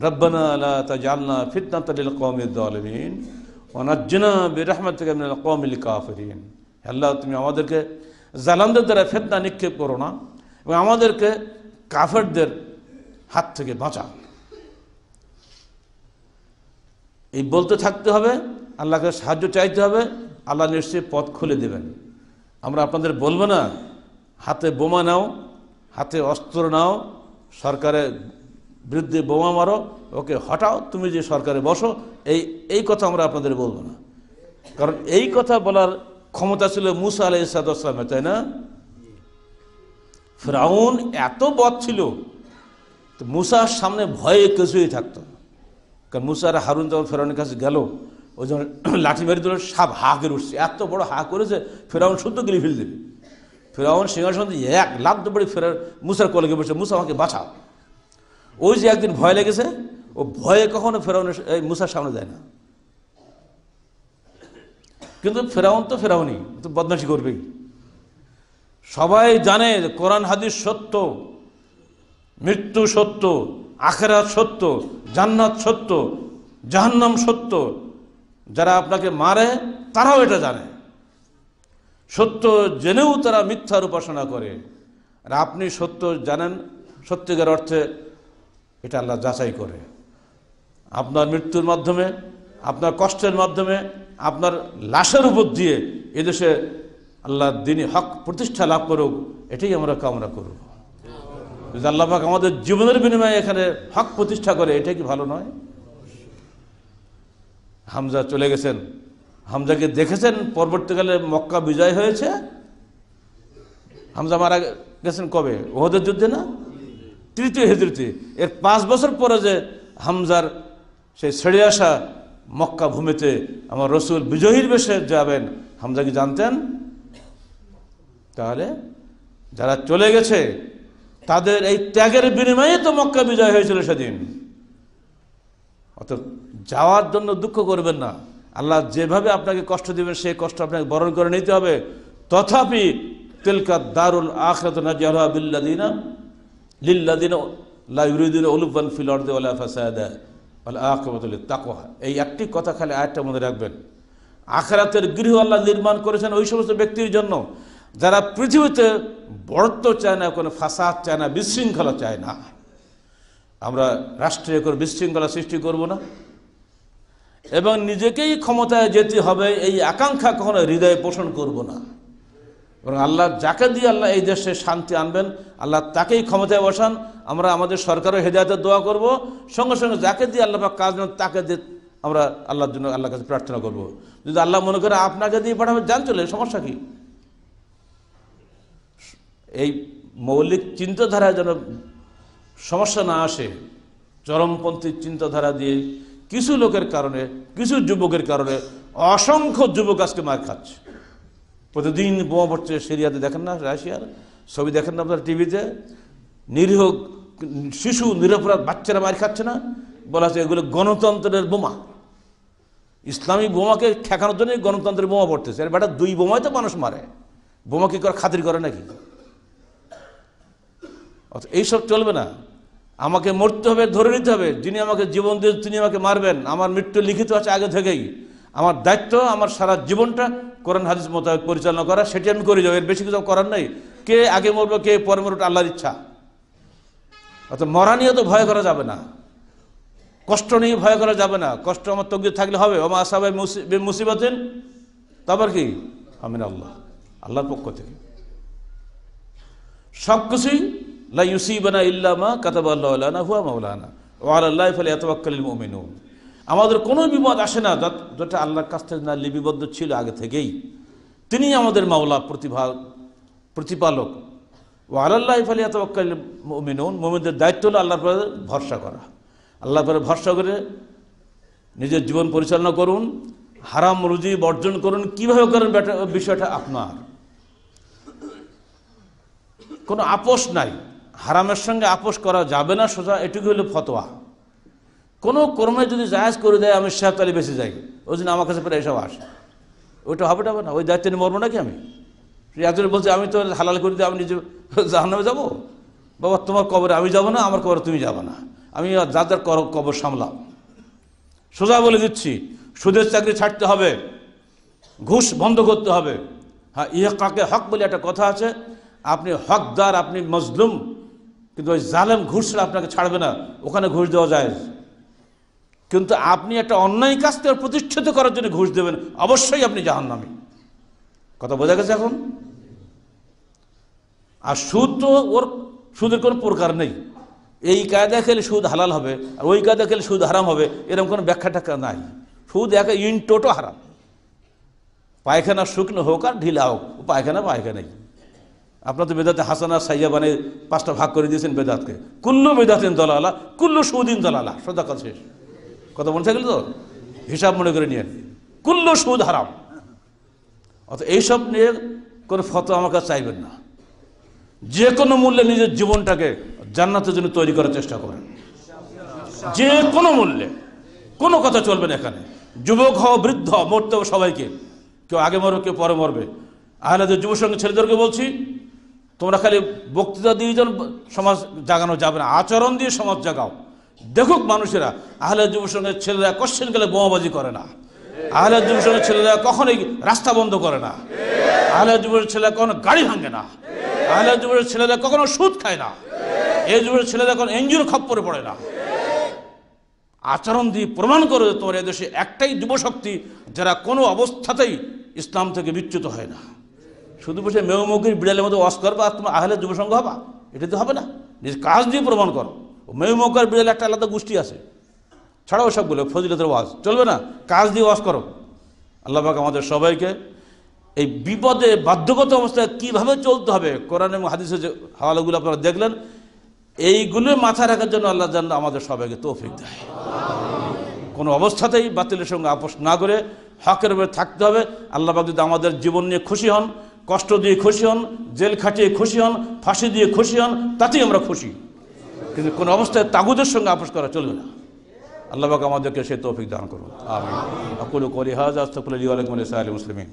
রব্বানা লা তাজআলনা ফিতনাতাল লিল কওমিজ যালিমিন ওয়া নাজ্জিনা বিরহমাতিকা মিনাল কওমিল কাফিরিন। আল্লাহ তুমি আমাদেরকে জালেমদের দ্বারা ফিতনা নিক্ষেপ করো না, এবং আমাদেরকে কাফেরদের হাত থেকে বাঁচাও। এই বলতে থাকতে হবে, আল্লাহকে সাহায্য চাইতে হবে, আল্লাহ নিশ্চয়ই পথ খুলে দেবেন। আমরা আপনাদের বলবো না হাতে বোমা নাও, হাতে অস্ত্র নাও, সরকারের বিরুদ্ধে বোমা মারো, ওকে হটাও, তুমি যে সরকারে বসো, এই কথা আমরা আপনাদের বলবো না। কারণ এই কথা বলার ক্ষমতা ছিল মুসা আলাইহিস সালামের, তাই না? ফিরআউন এত বদ ছিল, তো মুসার সামনে ভয়ে কিছুই থাকতো। কারণ মুসা আর হারুন যখন ফেরাউনের কাছে গেল, ওই যখন লাঠি মেরে দিল, সাপ হা করে উঠছে, এত বড় হা করেছে ফেরাউন শুদ্ধ গিলে ফেল দেবে। ফেরাউন সিংহাসন এক লাফ পড়ে মুসার কোলে বসে, মুসা আমাকে বাঁচাও। ওই যে একদিন ভয় লেগেছে, ও ভয়ে কখনো ফেরাউনের এই মুসার সামনে যায় না। কিন্তু ফেরাউন তো ফেরাউনই, তো বদমাশি করবেই। সবাই জানে কোরআন হাদিস সত্য, মৃত্যু সত্য, আখিরাত সত্য, জান্নাত সত্য, জাহান্নাম সত্য। যারা আপনাকে মারে তারাও এটা জানে। সত্য জেনেও তারা মিথ্যার উপাসনা করে। আর আপনি সত্য জানেন, সত্যিকার অর্থে এটা আল্লাহ যাচাই করে। আপনার মৃত্যুর মাধ্যমে, আপনার কষ্টের মাধ্যমে, আপনার লাশের উপর দিয়ে এদেশে আল্লাহর দ্বীনে হক প্রতিষ্ঠা লাভ করুক, এটাই আমরা কামনা করব। যদি আল্লাহ পাক আমাদের জীবনের বিনিময়ে এখানে হক প্রতিষ্ঠা করে, এটা কি ভালো নয়? হামজা চলে গেছেন, হামজাকে দেখেছেন পরবর্তীকালে মক্কা বিজয় হয়েছে। হামজা মারা গেছেন কবে? ওহদের যুদ্ধে না, তৃতীয় হিজরিতে। এর 5 বছর পরে যে হামজার সেই ছেড়ে আসা মক্কা ভূমিতে আমার রসুল বিজয়ীর বেশে যাবেন, হামজা কি জানতেন? তাহলে যারা চলে গেছে তাদের এই ত্যাগের বিনিময়ে তো মক্কা বিজয় হয়েছিল সেদিন। অত যাওয়ার জন্য দুঃখ করবেন না। আল্লাহ যেভাবে আপনাকে কষ্ট দিবেন সেই কষ্ট আপনাকে বরণ করে নিতে হবে। তথাপি তিলকা দারুল আখিরাতু নাজআলুহা বিল্লাযিনা লিল্লাযিনা লা ইউরিদুনা উলুওয়ান ফিল আরদি ওয়ালা ফাসাদা ওয়াল আকিবাতু লিত্তাকওয়া। এই একটি কথা খালি আয়াতটা মনে রাখবেন। আখিরাতের গৃহ আল্লাহ নির্মাণ করেছেন ওই সমস্ত ব্যক্তির জন্য যারা পৃথিবীতে বড়ত্ব চায় না, কোনো ফাসাদ চায় না, বিশৃঙ্খলা চায় না। আমরা রাষ্ট্রে কোনো বিশৃঙ্খলা সৃষ্টি করব না এবং নিজেকেই ক্ষমতায় যেতে হবে এই আকাঙ্ক্ষা কখনো হৃদয়ে পোষণ করব না। এবং আল্লাহ যাকে দিয়ে আল্লাহ এই দেশে শান্তি আনবেন আল্লাহ তাকেই ক্ষমতায় বসান। আমরা আমাদের সরকারও হেদায়েতের দোয়া করব, সঙ্গে সঙ্গে যাকে দিয়ে আল্লাহ কাজ নেন তাকে দিয়ে আমরা আল্লাহর জন্য আল্লাহর কাছে প্রার্থনা করব। যদি আল্লাহ মনে করে আপনাকে দিয়ে পাঠাবে, যান চলে, সমস্যা কি? এই মৌলিক চিন্তাধারায় যেন সমস্যা না আসে। চরমপন্থী চিন্তাধারা দিয়ে কিছু লোকের কারণে, কিছু যুবকের কারণে অসংখ্য যুবক আজকে মার খাচ্ছে। প্রতিদিন বোমা পড়ছে সিরিয়াতে, দেখেন না? রাশিয়ার ছবি দেখেন না আপনার টিভিতে? নিরীহ শিশু, নিরপরাধ বাচ্চারা মার খাচ্ছে না? বলা হচ্ছে এগুলো গণতন্ত্রের বোমা। ইসলামী বোমাকে ঠেকানোর জন্য গণতন্ত্রের বোমা পড়তেছে। আর বেটা, দুই বোমায় তো মানুষ মারে, বোমা কি করে খাতির করে নাকি? এইসব চলবে না। আমাকে মরতে হবে, ধরে নিতে হবে। যিনি আমাকে জীবন দিয়ে তিনি আমাকে মারবেন, আমার মৃত্যু লিখিত আছে আগে থেকেই। আমার দায়িত্ব আমার সারা জীবনটা কোরআন হাদিস মোতাবেক পরিচালনা করা, সেটি আমি করে যাবো। এর বেশি কিছু করার নেই। কে আগে মরবে কে পরে মরবে আল্লাহর ইচ্ছা। অর্থাৎ মরা নিয়ে তো ভয় করা যাবে না, কষ্ট নিয়ে ভয় করা যাবে না। কষ্ট আমার তকদির থাকলে হবে। ওমা আসাবা মুসিবাতিন, তারপর কি? আমিন আল্লাহ, আল্লাহর পক্ষ থেকে সব কিছুই লা ইউসিবানা ইল্লা মা কাতাবাল্লাহু লানা হুয়া মাওলানা ওয়া আলাল্লাহি ফালিয়াতাওয়াক্কালিল মুমিনুন। আমাদের কোনো বিপদ আসে না যেটা আল্লাহর কাছ থেকে না লিপিবদ্ধ ছিল আগে থেকেই। তিনি আমাদের মাওলা, প্রতিপালক। ওয়া আলাল্লাহি ফালিয়াতাওয়াক্কালিল মুমিনুন। মুমিনদের দায়িত্ব হলো আল্লাহর উপরে ভরসা করা। আল্লাহর উপরে ভরসা করে নিজের জীবন পরিচালনা করুন, হারাম রুজি বর্জন করুন। কিভাবে করেন বিষয়টা আপনার, কোনো আপোষ নাই। হারামের সঙ্গে আপোষ করা যাবে না, সোজা এটুকু হলো ফতোয়া। কোনো কর্মে যদি জায়েজ করে দেয় আমি সাহেব তালি বেঁচে যাই, ওই জন্য আমার কাছে পরে এসব আসে, ওইটা হবে না। ওই দায়িত্ব নিয়ে মরবো নাকি আমি? একজন বলছে আমি তো হালাল করে দিই, আমি নিজে জাহান্নামে যাবো। বাবা, তোমার কবরে আমি যাব না, আমার কবরে তুমি যাবে না। আমি যাদের কবর সামলাম। সোজা বলে দিচ্ছি, সুদের চাকরি ছাড়তে হবে, ঘুষ বন্ধ করতে হবে। হ্যাঁ, ইহা কাকে হক বলে একটা কথা আছে। আপনি হকদার, আপনি মজলুম, কিন্তু ওই জালেম ঘুষ আপনাকে ছাড়বে না, ওখানে ঘুষ দেওয়া যায়। কিন্তু আপনি একটা অন্যায় কাজকে প্রতিষ্ঠিত করার জন্য ঘুষ দেবেন, অবশ্যই আপনি জাহান্নামী। কথা বোঝা গেছে এখন? আর সুদ তো সুদের কোনো প্রকার নেই। এই কায়দা খেলে সুদ হালাল হবে আর ওই কায়দা খেলে সুদ হারাম হবে, এরকম কোনো ব্যাখ্যা টাকা নাই। সুদ একা ইন টোটো হারাম। পায়খানা শুকনো হোক আর ঢিলা হোক, পায়খানাই। আপনার তো বেদাতে হাসানা সাইয়া মানে 5টা ভাগ করে দিয়েছেন বেদাতকে। কুল্লু বেদাতিন দলালা, কুল্লু সুদিন দলালা। সোজা কথা শেষ। কথা মনে থাকলে তো হিসাব মনে করে নিয়ে, কুল্লু সুদ হারাম। অর্থাৎ এইসব নিয়ে কোনো ফতোয়া আমার কাছে চাইবেন না। যে কোনো মূল্যে নিজের জীবনটাকে জান্নাতের জন্য তৈরি করার চেষ্টা করেন, যে কোনো মূল্যে। কোনো কথা চলবে না এখানে। যুবক হও, বৃদ্ধ, মরতে হবে সবাইকে। কেউ আগে মরবে, কেউ পরে মরবে। আহলেদের যুব সঙ্গে ছেলেদেরকে বলছি, তোমরা খালি বক্তৃতা দিয়ে যেন সমাজ জাগানো যাবে না, আচরণ দিয়ে সমাজ জাগাও। দেখুক মানুষেরা, আহলের যুব সঙ্গে ছেলেরা কোশ্চেন গেলে বোমাবাজি করে না। আহলের যুব সঙ্গে ছেলেরা কখনোই রাস্তা বন্ধ করে না। আহলের যুবের ছেলেরা কখনো গাড়ি ভাঙে না। আহলের যুবের ছেলেরা কখনো সুদ খায় না। এই যুবের ছেলেরা কখনো এনজিওর খপ্পরে পড়ে না। আচরণ দিয়ে প্রমাণ করে তোমার এদেশে একটাই যুবশক্তি যারা কোনো অবস্থাতেই ইসলাম থেকে বিচ্যুত হয় না। শুধু বসে মেয়মুখির বিড়ালের মতো ওয়াজ করবা আর তোমার আহলের যুবসংঘ হবা, এটা তো হবে না। নিজ কাজ দিয়ে প্রমাণ করো। মেয়মুখার বিড়ালে একটা আলাদা গোষ্ঠী আছে, ছাড়াও সবগুলো ফজিলতের ওয়াজ চলবে না, কাজ দিয়ে ওয়াজ করো। আল্লাহ পাক আমাদের সবাইকে এই বিপদে বাধ্যগত অবস্থায় কীভাবে চলতে হবে, কোরআন এবং হাদিসের যে হাওয়ালাগুলো আপনারা দেখলেন, এইগুলো মাথায় রাখার জন্য আল্লাহ যেন আমাদের সবাইকে তৌফিক দেয়। কোনো অবস্থাতেই বাতিলের সঙ্গে আপোষ না করে হকের উপরে থাকতে হবে। আল্লাহ পাক যদি আমাদের জীবন নিয়ে খুশি হন, কষ্ট দিয়ে খুশি হন, জেল খাটিয়ে খুশি হন, ফাঁসি দিয়ে খুশি হন, তাতেই আমরা খুশি। কিন্তু কোনো অবস্থায় তাগুদের সঙ্গে আপোষ করা চলবে না। আল্লাহ পাক আমাদেরকে সেই তৌফিক দান করুন। আমিন। আকুলু কওলি হাযা আস্তাগফিরুল্লাহ লি ওয়া লাকুম ওয়া লিসাইরিল মুসলিমিন।